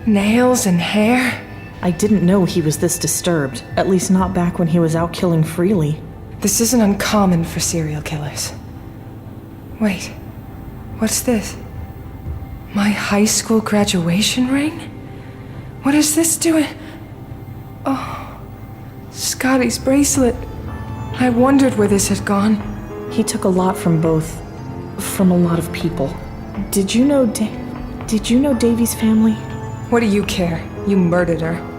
Nails and hair. I didn't know he was this disturbed, at least not back when he was out killing freely. This isn't uncommon for serial killers. Wait, what's this? My high school graduation ring? What is this doing? Oh, Scotty's bracelet. I wondered where this had gone. He took a lot from both. From a lot of people. Did you know Davy's family? What do you care? You murdered her.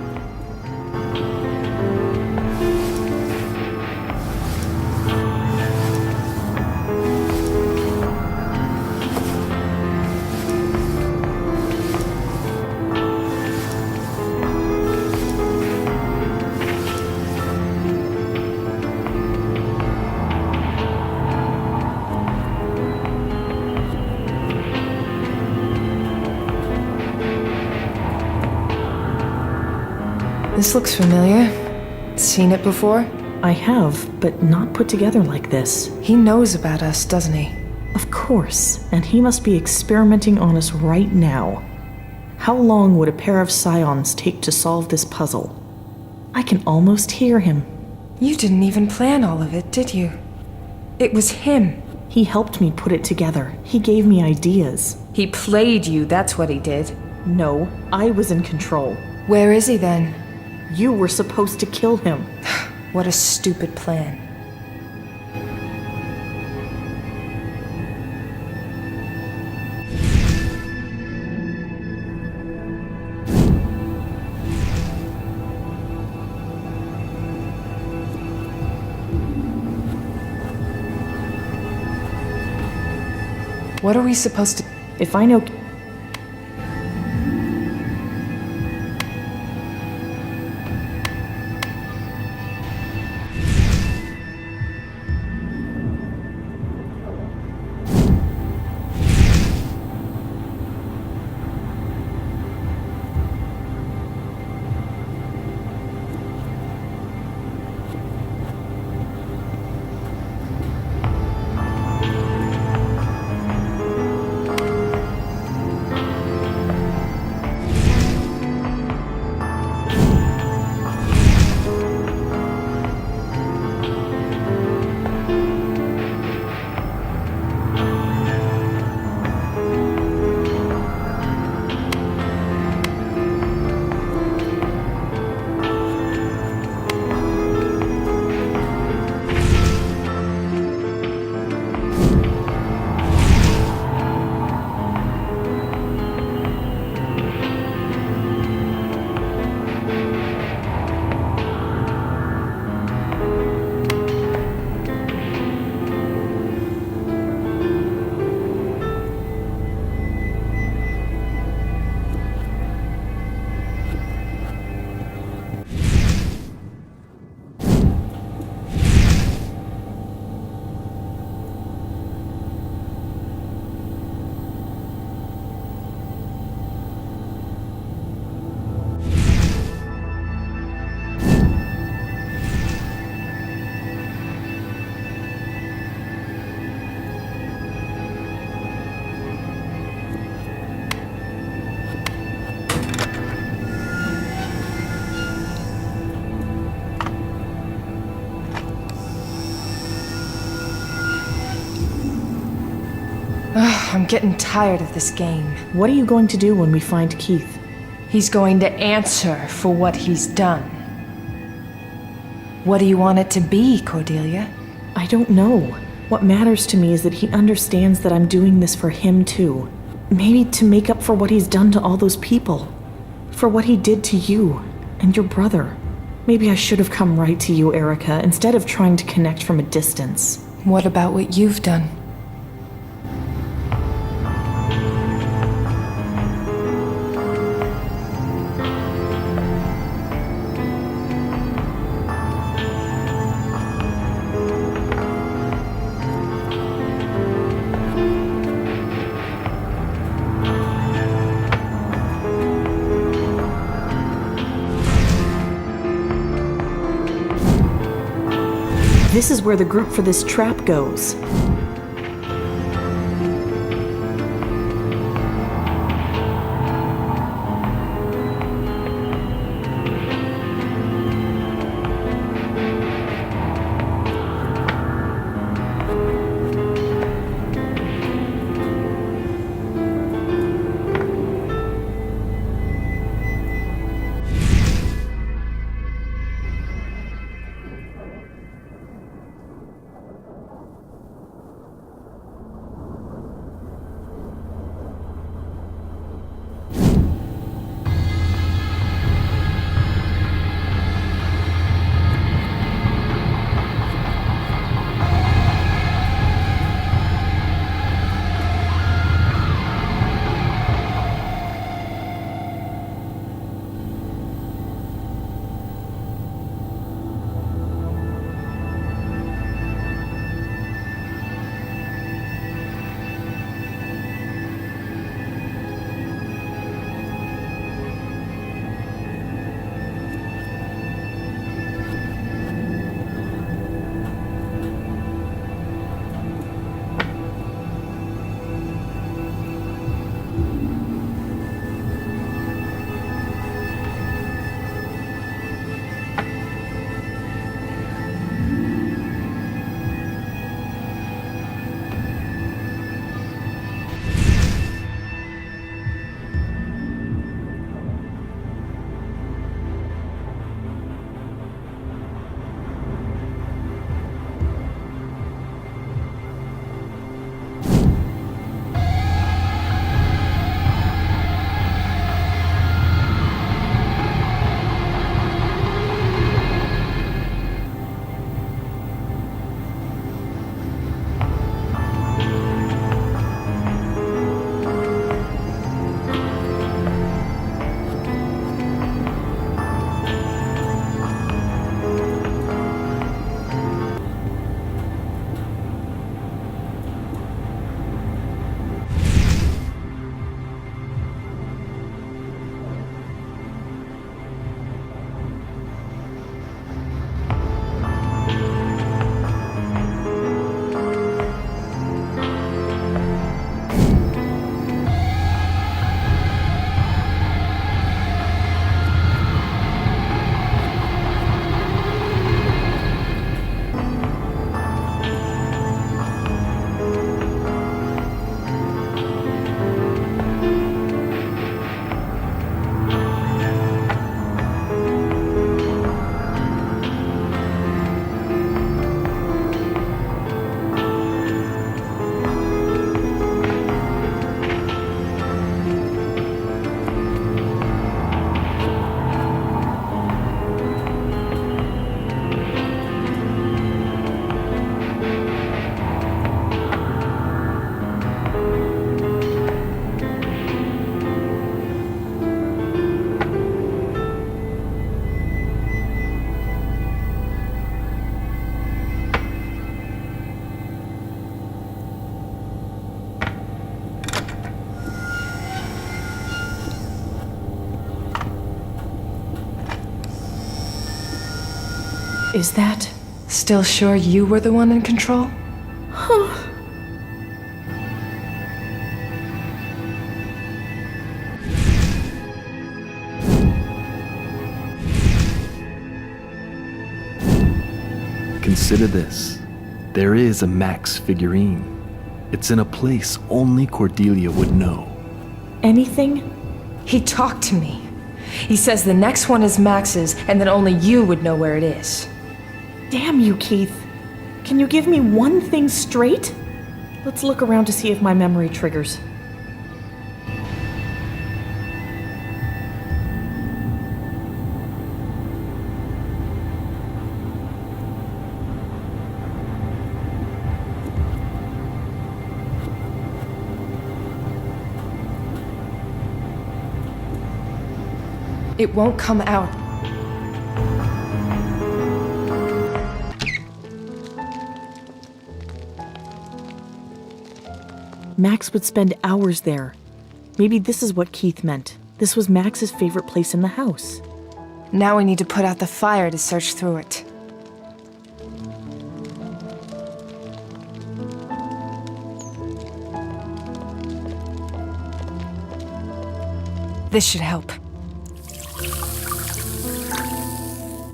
This looks familiar. Seen it before? I have, but not put together like this. He knows about us, doesn't he? Of course, and he must be experimenting on us right now. How long would a pair of scions take to solve this puzzle? I can almost hear him. You didn't even plan all of it, did you? It was him. He helped me put it together. He gave me ideas. He played you, that's what he did. No, I was in control. Where is he then? You were supposed to kill him. What a stupid plan. What are we supposed to... If I know... I'm getting tired of this game. What are you going to do when we find Keith? He's going to answer for what he's done. What do you want it to be, Cordelia? I don't know. What matters to me is that he understands that I'm doing this for him too. Maybe to make up for what he's done to all those people. For what he did to you and your brother. Maybe I should have come right to you, Erica, instead of trying to connect from a distance. What about what you've done? This is where the group for this trap goes. Is that still sure you were the one in control? Consider this. There is a Max figurine. It's in a place only Cordelia would know. Anything? He talked to me. He says the next one is Max's, and that only you would know where it is. Damn you, Keith. Can you give me one thing straight? Let's look around to see if my memory triggers. It won't come out. Max would spend hours there. Maybe this is what Keith meant. This was Max's favorite place in the house. Now we need to put out the fire to search through it. This should help.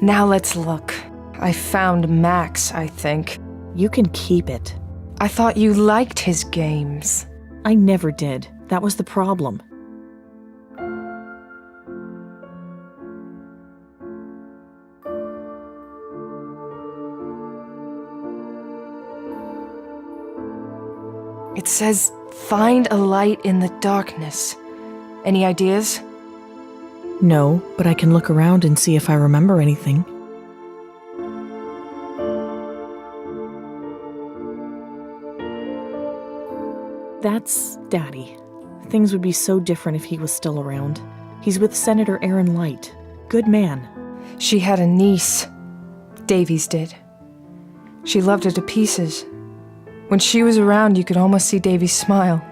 Now let's look. I found Max, I think. You can keep it. I thought you liked his games. I never did. That was the problem. It says, find a light in the darkness. Any ideas? No, but I can look around and see if I remember anything. That's Daddy. Things would be so different if he was still around. He's with Senator Aaron Light. Good man. She had a niece. Davies did. She loved her to pieces. When she was around, you could almost see Davies smile.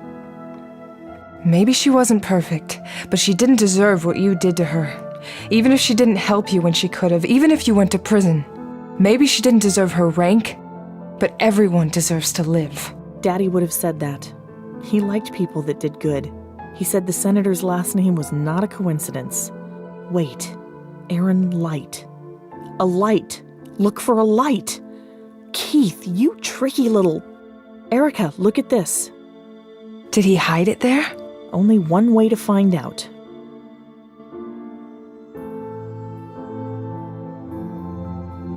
Maybe she wasn't perfect, but she didn't deserve what you did to her. Even if she didn't help you when she could have, even if you went to prison. Maybe she didn't deserve her rank, but everyone deserves to live. Daddy would have said that. He liked people that did good. He said the senator's last name was not a coincidence. Wait, Aaron Light. A light. Look for a light. Keith, you tricky little... Erica, look at this. Did he hide it there? Only one way to find out.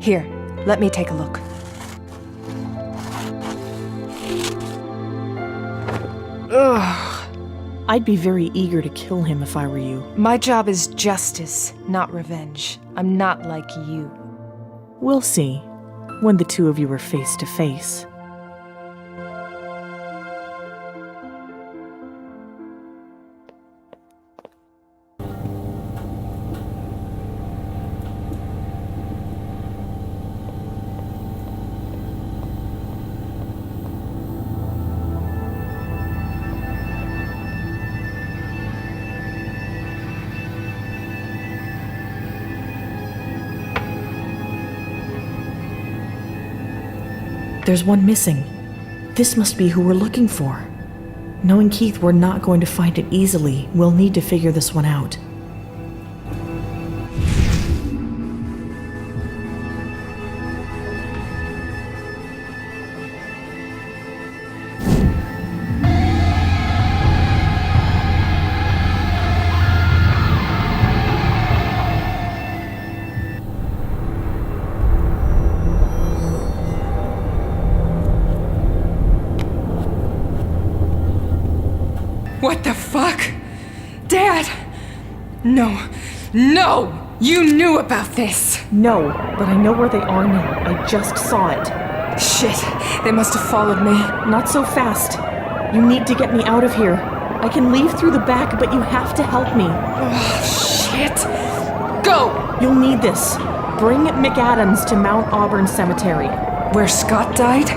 Here, let me take a look. Ugh. I'd be very eager to kill him if I were you. My job is justice, not revenge. I'm not like you. We'll see, when the two of you are face to face. There's one missing. This must be who we're looking for. Knowing Keith, we're not going to find it easily. We'll need to figure this one out. What the fuck? Dad! No. No! You knew about this! No, but I know where they are now. I just saw it. Shit, they must have followed me. Not so fast. You need to get me out of here. I can leave through the back, but you have to help me. Oh, shit. Go! You'll need this. Bring McAdams to Mount Auburn Cemetery. Where Scott died?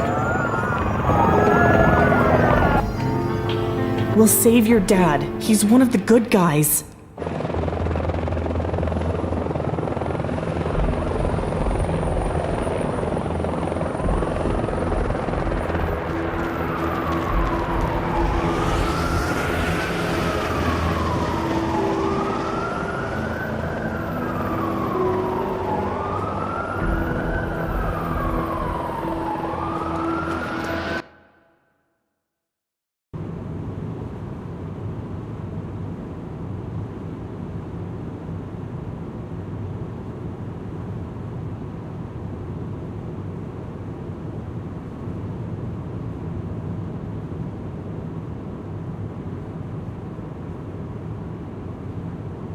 We'll save your dad. He's one of the good guys.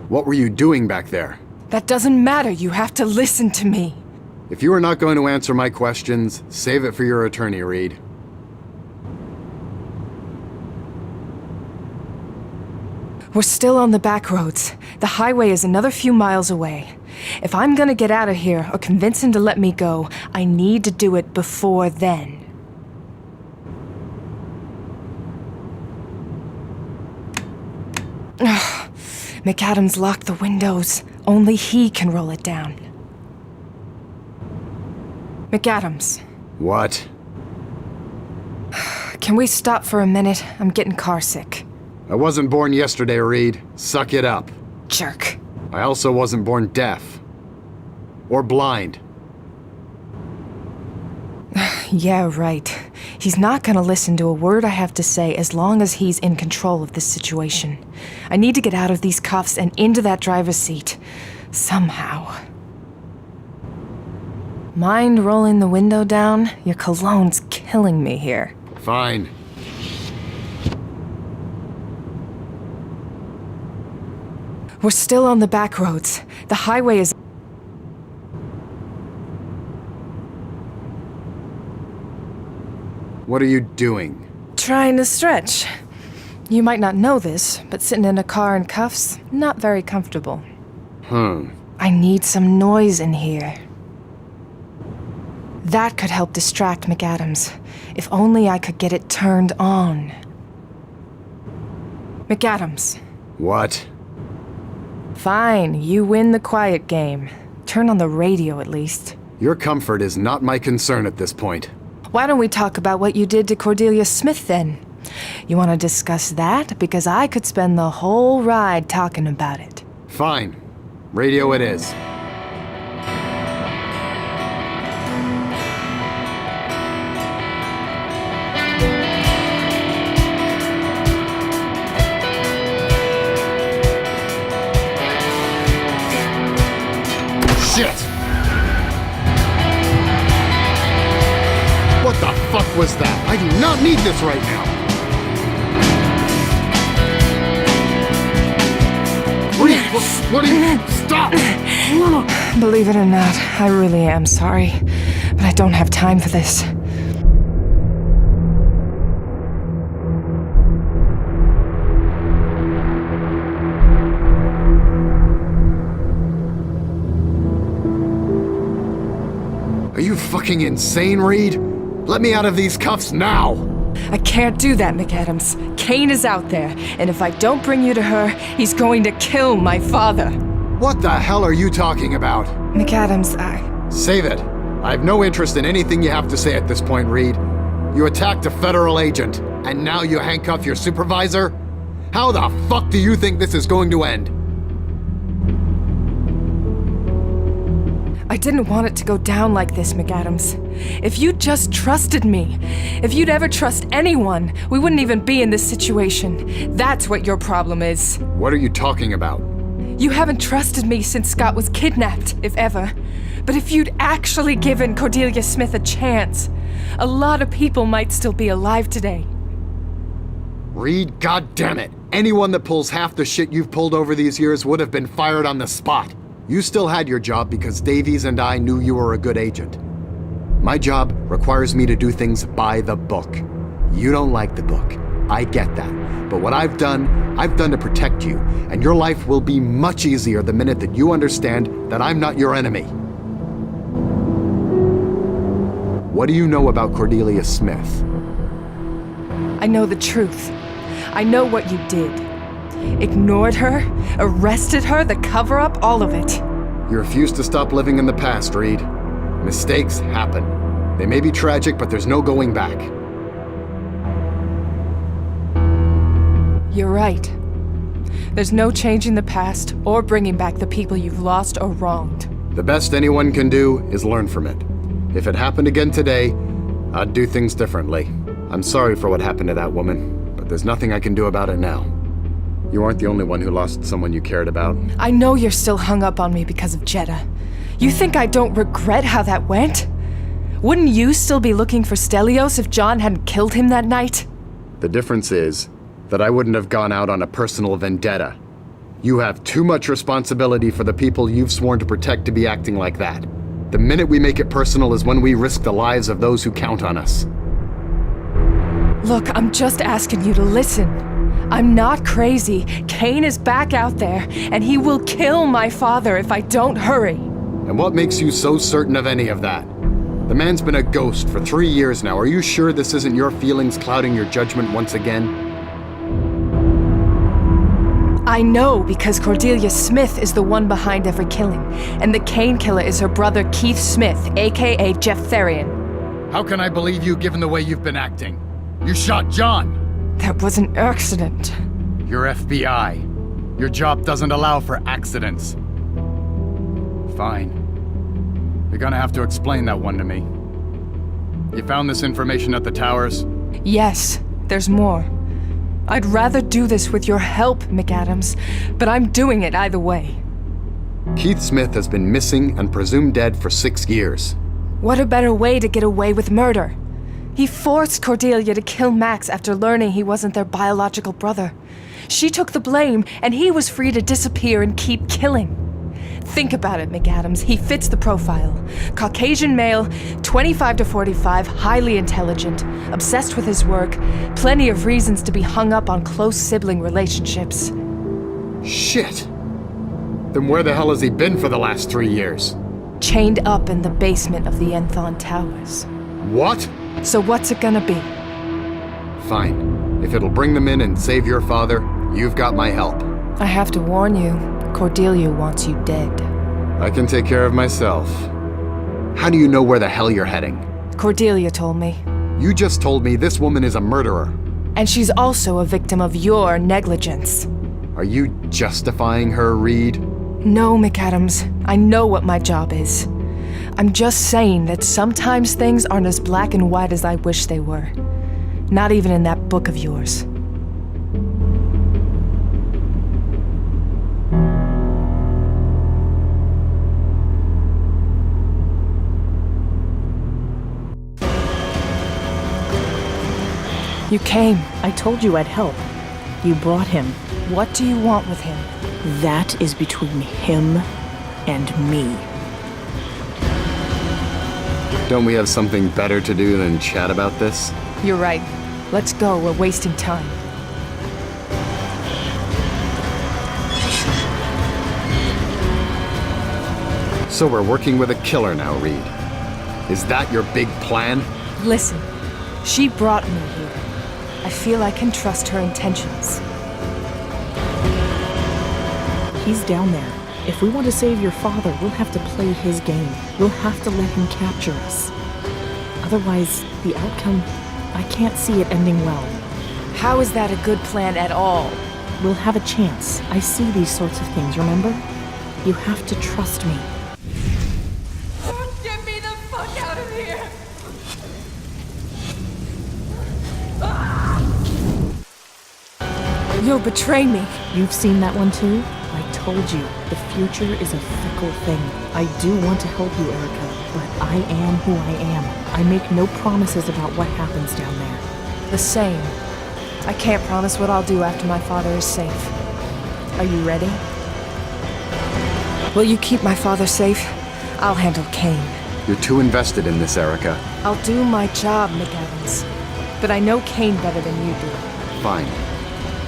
What were you doing back there? That doesn't matter. You have to listen to me. If you are not going to answer my questions, save it for your attorney, Reed. We're still on the back roads. The highway is another few miles away. If I'm gonna get out of here or convince him to let me go, I need to do it before then. McAdams locked the windows. Only he can roll it down. McAdams. What? Can we stop for a minute? I'm getting carsick. I wasn't born yesterday, Reed. Suck it up. Jerk. I also wasn't born deaf. Or blind. Yeah, right. He's not gonna listen to a word I have to say as long as he's in control of this situation. I need to get out of these cuffs and into that driver's seat. Somehow. Mind rolling the window down? Your cologne's killing me here. Fine. We're still on the back roads. The highway is... What are you doing? trying to stretch. You might not know this, but sitting in a car in cuffs, not very comfortable. I need some noise in here. That could help distract McAdams. If only I could get it turned on. McAdams. What? Fine, you win the quiet game. Turn on the radio at least. Your comfort is not my concern at this point. Why don't we talk about what you did to Cordelia Smith then? You want to discuss that? Because I could spend the whole ride talking about it. Fine. Radio it is. Shit! What the fuck was that? I do not need this right now! What do you... Stop! Believe it or not, I really am sorry. But I don't have time for this. Are you fucking insane, Reed? Let me out of these cuffs now! I can't do that, McAdams. Cain is out there, and if I don't bring you to her, he's going to kill my father. What the hell are you talking about? McAdams, Save it. I have no interest in anything you have to say at this point, Reed. You attacked a federal agent, and now you handcuff your supervisor? How the fuck do you think this is going to end? I didn't want it to go down like this, McAdams. If you'd just trusted me, if you'd ever trust anyone, we wouldn't even be in this situation. That's what your problem is. What are you talking about? You haven't trusted me since Scott was kidnapped, if ever. But if you'd actually given Cordelia Smith a chance, a lot of people might still be alive today. Reed, goddammit! Anyone that pulls half the shit you've pulled over these years would have been fired on the spot. You still had your job because Davies and I knew you were a good agent. My job requires me to do things by the book. You don't like the book. I get that. But what I've done to protect you, and your life will be much easier the minute that you understand that I'm not your enemy. What do you know about Cordelia Smith? I know the truth. I know what you did. Ignored her, arrested her, the cover-up, all of it. You refuse to stop living in the past, Reed. Mistakes happen. They may be tragic, but there's no going back. You're right. There's no changing the past or bringing back the people you've lost or wronged. The best anyone can do is learn from it. If it happened again today, I'd do things differently. I'm sorry for what happened to that woman, but there's nothing I can do about it now. You aren't the only one who lost someone you cared about. I know you're still hung up on me because of Jetta. You think I don't regret how that went? Wouldn't you still be looking for Stelios if John hadn't killed him that night? The difference is that I wouldn't have gone out on a personal vendetta. You have too much responsibility for the people you've sworn to protect to be acting like that. The minute we make it personal is when we risk the lives of those who count on us. Look, I'm just asking you to listen. I'm not crazy. Cain is back out there, and he will kill my father if I don't hurry. And what makes you so certain of any of that? The man's been a ghost for 3 years now. Are you sure this isn't your feelings clouding your judgment once again? I know because Cordelia Smith is the one behind every killing, and the Cain killer is her brother Keith Smith, aka Jeff Therian. How can I believe you given the way you've been acting? You shot John! That was an accident. You're FBI. Your job doesn't allow for accidents. Fine. You're gonna have to explain that one to me. You found this information at the towers? Yes, there's more. I'd rather do this with your help, McAdams, but I'm doing it either way. Keith Smith has been missing and presumed dead for 6 years. What a better way to get away with murder? He forced Cordelia to kill Max after learning he wasn't their biological brother. She took the blame, and he was free to disappear and keep killing. Think about it, McAdams. He fits the profile. Caucasian male, 25 to 45, highly intelligent, obsessed with his work, plenty of reasons to be hung up on close sibling relationships. Shit! Then where the hell has he been for the last 3 years? Chained up in the basement of the Enthon Towers. What? So what's it gonna be? Fine. If it'll bring them in and save your father, you've got my help. I have to warn you, Cordelia wants you dead. I can take care of myself. How do you know where the hell you're heading? Cordelia told me. You just told me this woman is a murderer. And she's also a victim of your negligence. Are you justifying her, Reed? No, McAdams. I know what my job is. I'm just saying that sometimes things aren't as black and white as I wish they were. Not even in that book of yours. You came. I told you I'd help. You brought him. What do you want with him? That is between him and me. Don't we have something better to do than chat about this? You're right. Let's go. We're wasting time. So we're working with a killer now, Reed. Is that your big plan? Listen, she brought me here. I feel I can trust her intentions. He's down there. If we want to save your father, we'll have to play his game. We'll have to let him capture us. Otherwise, the outcome, I can't see it ending well. How is that a good plan at all? We'll have a chance. I see these sorts of things, remember? You have to trust me. Get me the fuck out of here! You'll betray me. You've seen that one too? I told you, the future is a fickle thing. I do want to help you, Erica, but I am who I am. I make no promises about what happens down there. The same. I can't promise what I'll do after my father is safe. Are you ready? Will you keep my father safe? I'll handle Cain. You're too invested in this, Erica. I'll do my job, McEvans. But I know Cain better than you do. Fine.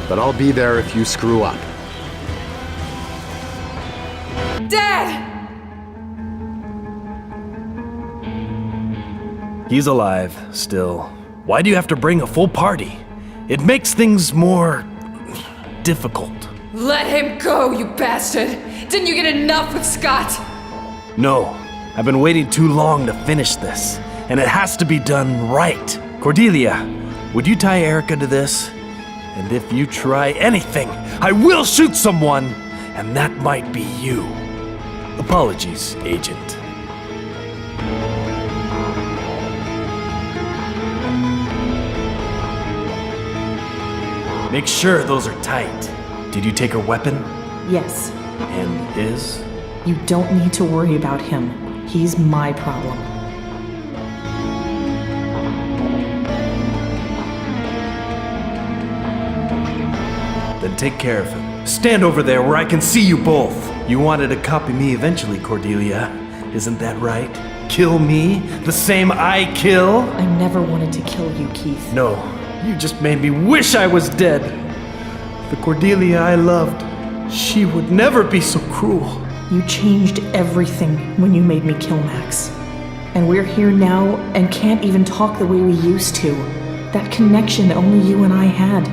But I'll be there if you screw up. Dad! He's alive, still. Why do you have to bring a full party? It makes things more difficult. Let him go, you bastard! Didn't you get enough with Scott? No, I've been waiting too long to finish this, and it has to be done right. Cordelia, would you tie Erica to this? And if you try anything, I will shoot someone, and that might be you. Apologies, Agent. Make sure those are tight. Did you take her weapon? Yes. And his? You don't need to worry about him. He's my problem. Then take care of him. Stand over there where I can see you both. You wanted to copy me eventually, Cordelia. Isn't that right? Kill me? The same I kill? I never wanted to kill you, Keith. No, you just made me wish I was dead. The Cordelia I loved, she would never be so cruel. You changed everything when you made me kill Max. And we're here now and can't even talk the way we used to. That connection only you and I had.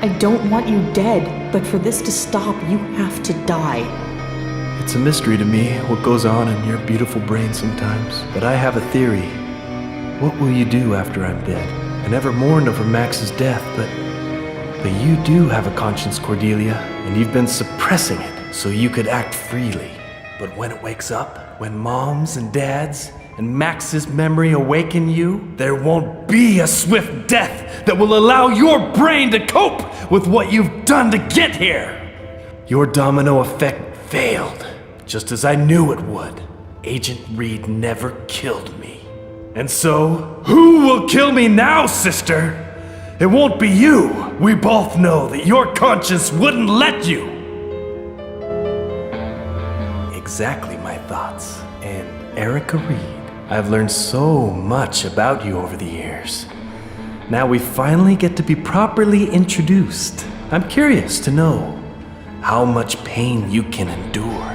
I don't want you dead, but for this to stop, you have to die. It's a mystery to me what goes on in your beautiful brain sometimes. But I have a theory. What will you do after I'm dead? I never mourned over Max's death, but But you do have a conscience, Cordelia, and you've been suppressing it so you could act freely. But when it wakes up, when moms and dads and Max's memory awaken you, there won't be a swift death that will allow your brain to cope with what you've done to get here. Your domino effect failed, just as I knew it would. Agent Reed never killed me. And so, who will kill me now, sister? It won't be you. We both know that your conscience wouldn't let you. Exactly my thoughts. And Erica Reed, I've learned so much about you over the years. Now we finally get to be properly introduced. I'm curious to know how much pain you can endure.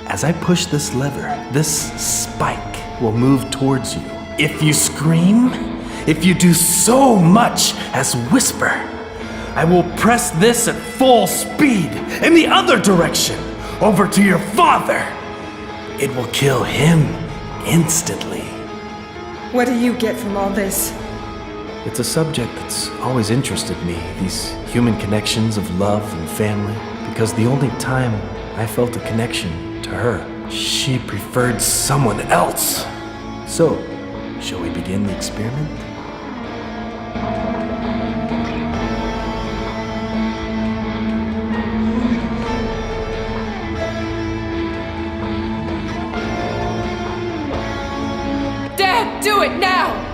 As I push this lever, this spike will move towards you. If you scream, if you do so much as whisper, I will press this at full speed in the other direction, over to your father. It will kill him instantly. What do you get from all this? It's a subject that's always interested me, these human connections of love and family, because the only time I felt a connection to her, she preferred someone else. So, shall we begin the experiment? Dad, do it now!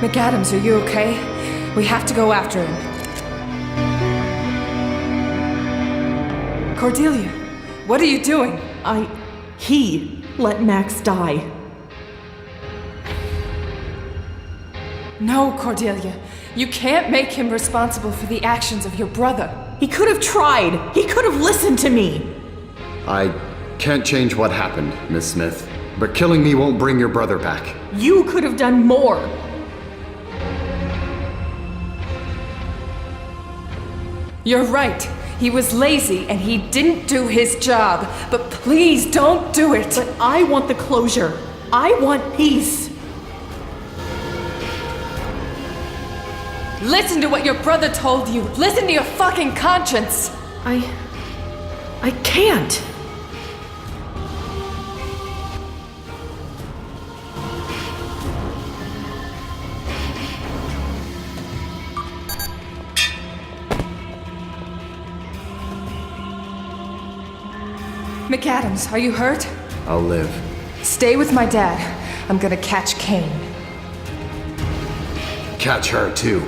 McAdams, are you okay? We have to go after him. Cordelia, what are you doing? He let Max die. No, Cordelia. You can't make him responsible for the actions of your brother. He could have tried. He could have listened to me. I can't change what happened, Miss Smith, but killing me won't bring your brother back. You could have done more. You're right. He was lazy and he didn't do his job. But please don't do it. But I want the closure. I want peace. Listen to what your brother told you. Listen to your fucking conscience. I can't. McAdams, are you hurt? I'll live. Stay with my dad. I'm gonna catch Cain. Catch her, too.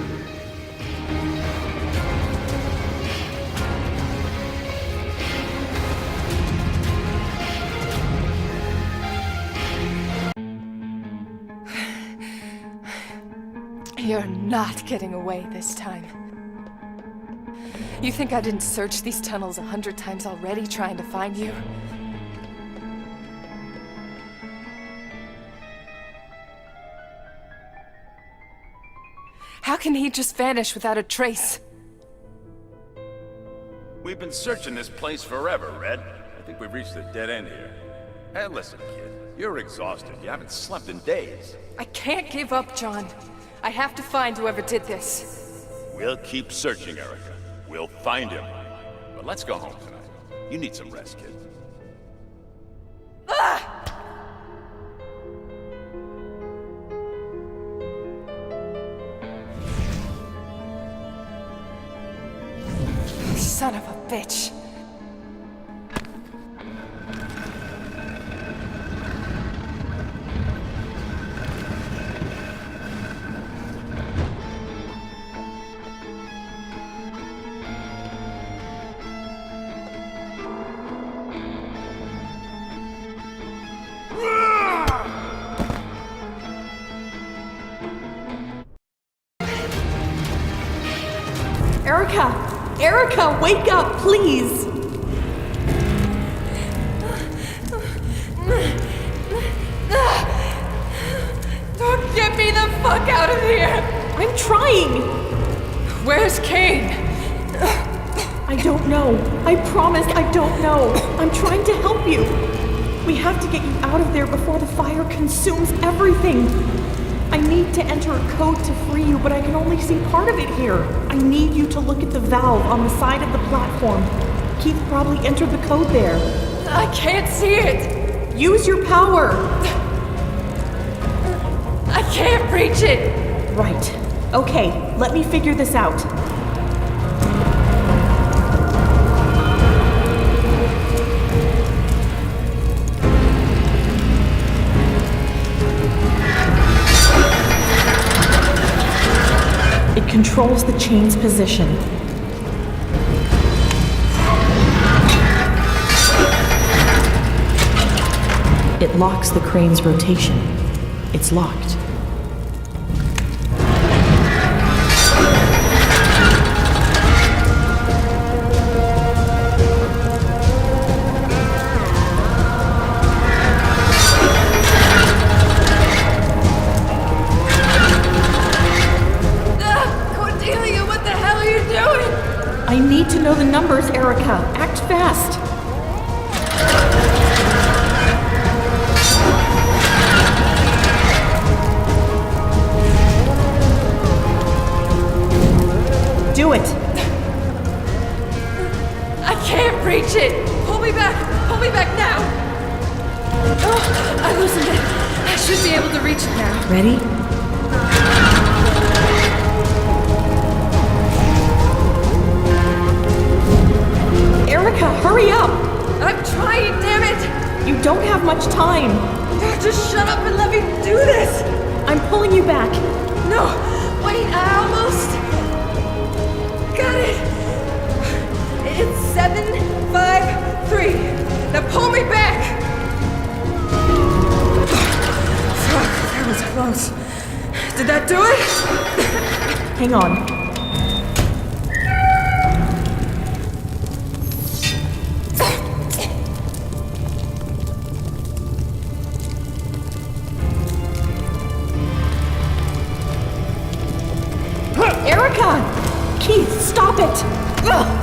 You're not getting away this time. You think I didn't search these tunnels 100 times already trying to find you? How can he just vanish without a trace? We've been searching this place forever, Red. I think we've reached a dead end here. Hey, listen, kid. You're exhausted. You haven't slept in days. I can't give up, John. I have to find whoever did this. We'll keep searching, Erica. We'll find him. But let's go home tonight. You need some rest, kid. Son of a bitch. Erica, wake up, please! Get me the fuck out of here! I'm trying! Where's Cain? I don't know. I promise I don't know. I'm trying to help you. We have to get you out of there before the fire consumes everything. I need to enter a code to free you, but I can only see part of it here. I need you to look at the valve on the side of the platform. Keith probably entered the code there. I can't see it. Use your power. I can't reach it. Right. Okay, let me figure this out. It controls the chain's position. It locks the crane's rotation. It's locked. Cordelia, what the hell are you doing? I need to know the numbers, Erica. Act fast. Do it. I can't reach it. Pull me back. Pull me back now. Oh, I loosened it. I should be able to reach it now. Ready? Erica, hurry up! I'm trying, damn it! You don't have much time. Just shut up and let me do this! I'm pulling you back. No, wait, I almost got it. It's 7, 5, 3. Now pull me back! Fuck, that was close. Did that do it? Hang on. Erica! Keith, stop it! Ugh.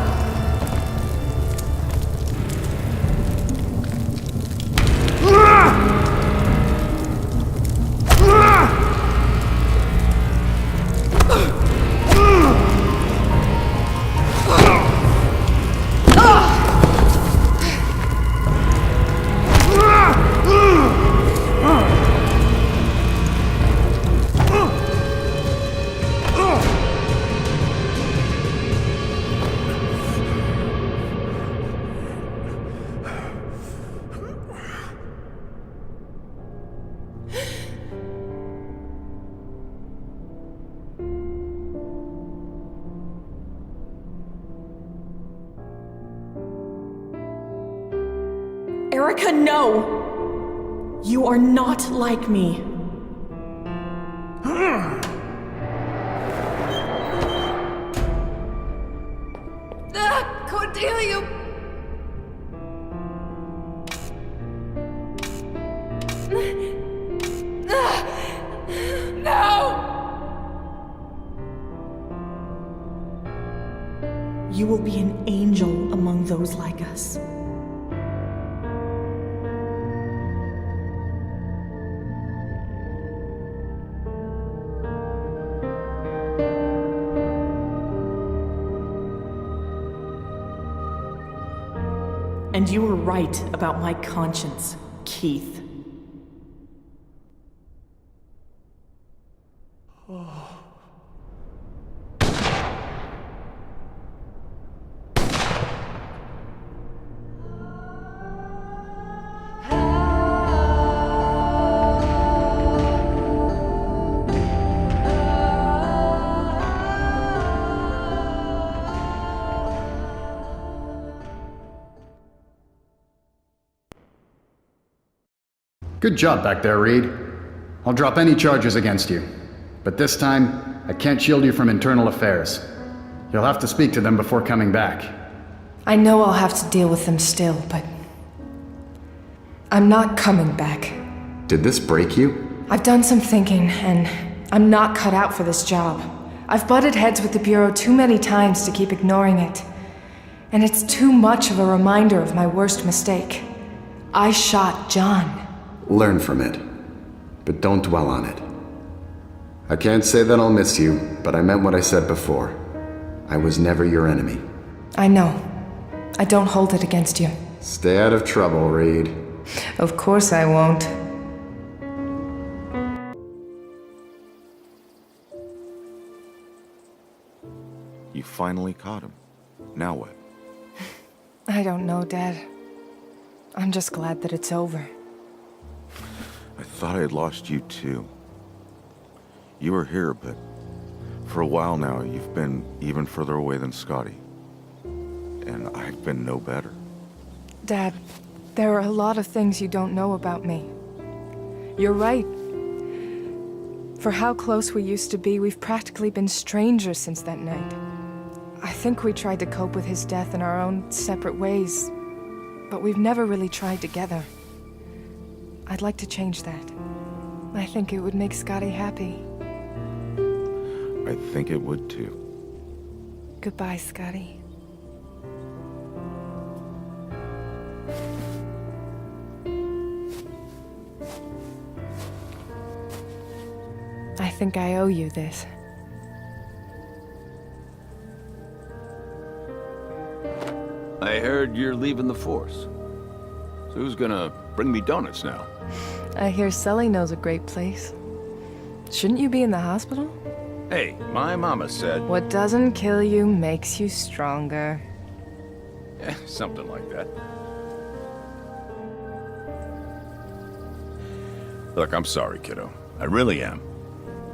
Erica, no! You are not like me. Cordelia! No! You will be an angel among those like us. And you were right about my conscience, Keith. Good job back there, Reed. I'll drop any charges against you. But this time, I can't shield you from internal affairs. You'll have to speak to them before coming back. I know I'll have to deal with them still, but I'm not coming back. Did this break you? I've done some thinking, and I'm not cut out for this job. I've butted heads with the Bureau too many times to keep ignoring it. And it's too much of a reminder of my worst mistake. I shot John. Learn from it, but don't dwell on it. I can't say that I'll miss you, but I meant what I said before. I was never your enemy. I know. I don't hold it against you. Stay out of trouble, Reed. Of course I won't. You finally caught him. Now what? I don't know, Dad. I'm just glad that it's over. I thought I had lost you too. You were here, but for a while now, you've been even further away than Scotty. And I've been no better. Dad, there are a lot of things you don't know about me. You're right. For how close we used to be, we've practically been strangers since that night. I think we tried to cope with his death in our own separate ways, but we've never really tried together. I'd like to change that. I think it would make Scotty happy. I think it would too. Goodbye, Scotty. I think I owe you this. I heard you're leaving the force. So who's gonna bring me donuts now? I hear Sully knows a great place. Shouldn't you be in the hospital? Hey, my mama said... What doesn't kill you makes you stronger. Something like that. Look, I'm sorry, kiddo. I really am.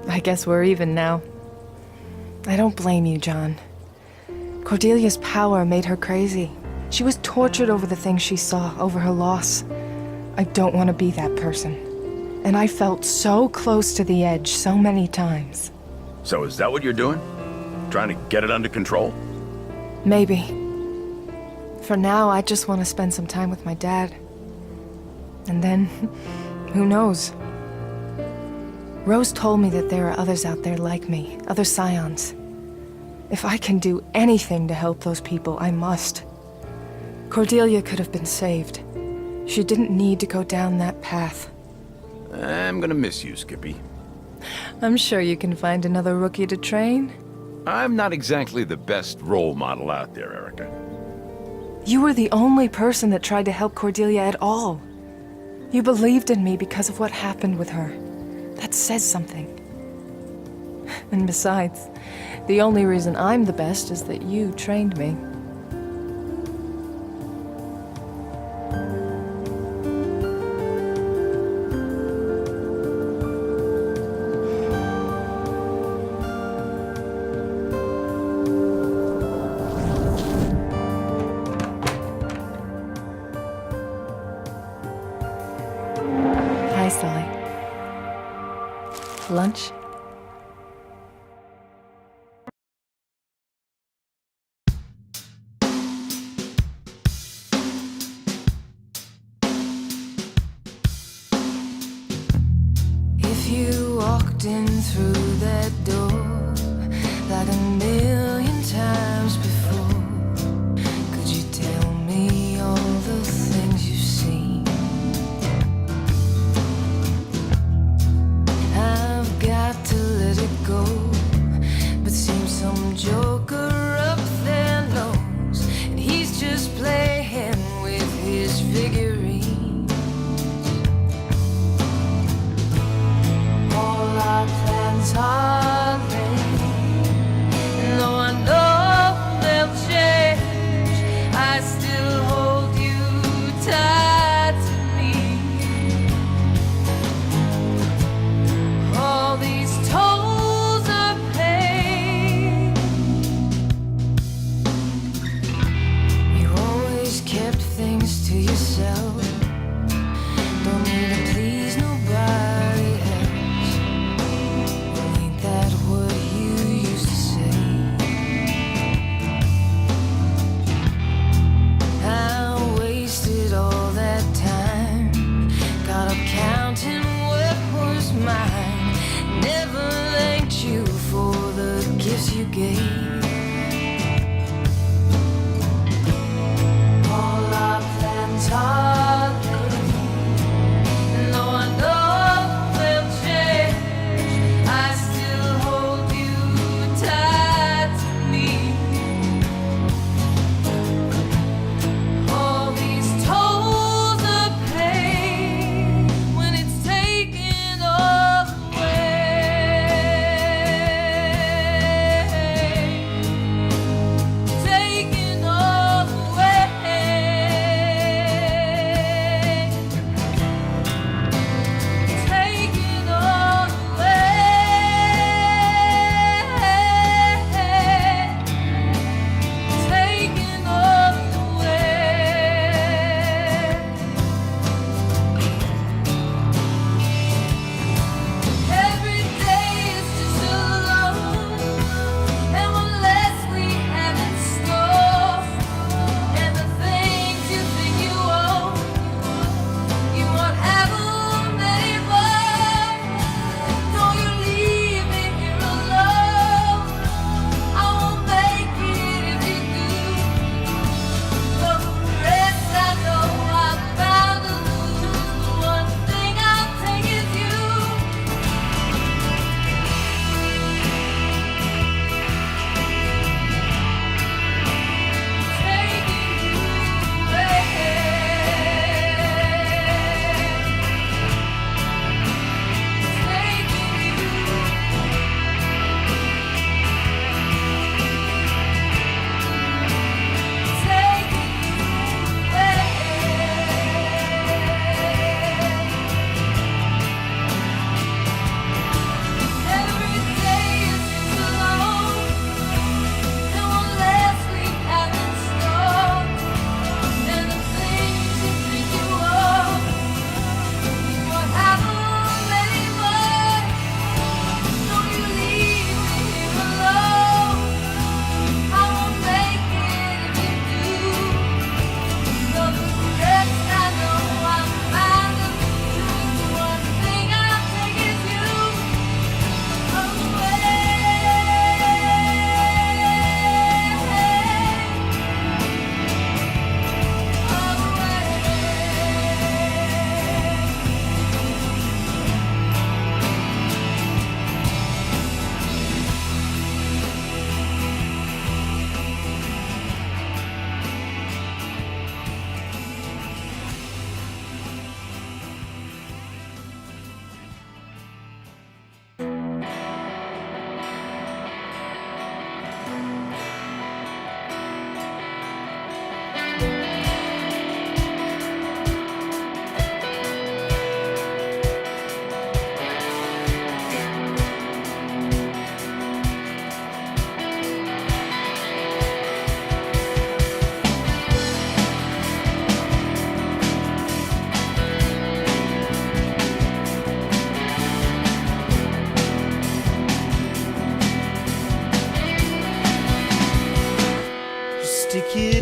I guess we're even now. I don't blame you, John. Cordelia's power made her crazy. She was tortured over the things she saw, over her loss. I don't want to be that person. And I felt so close to the edge so many times. So is that what you're doing? Trying to get it under control? Maybe. For now, I just want to spend some time with my dad. And then, who knows? Rose told me that there are others out there like me, other scions. If I can do anything to help those people, I must. Cordelia could have been saved. She didn't need to go down that path. I'm gonna miss you, Skippy. I'm sure you can find another rookie to train. I'm not exactly the best role model out there, Erica. You were the only person that tried to help Cordelia at all. You believed in me because of what happened with her. That says something. And besides, the only reason I'm the best is that you trained me. Hi, Sully. Lunch? If you walked in through that door like a million times before, could you tell me all the things you've seen? I've got to let it go, but seems some joker up there knows, and he's just playing with his figurine. All our plans are to kill.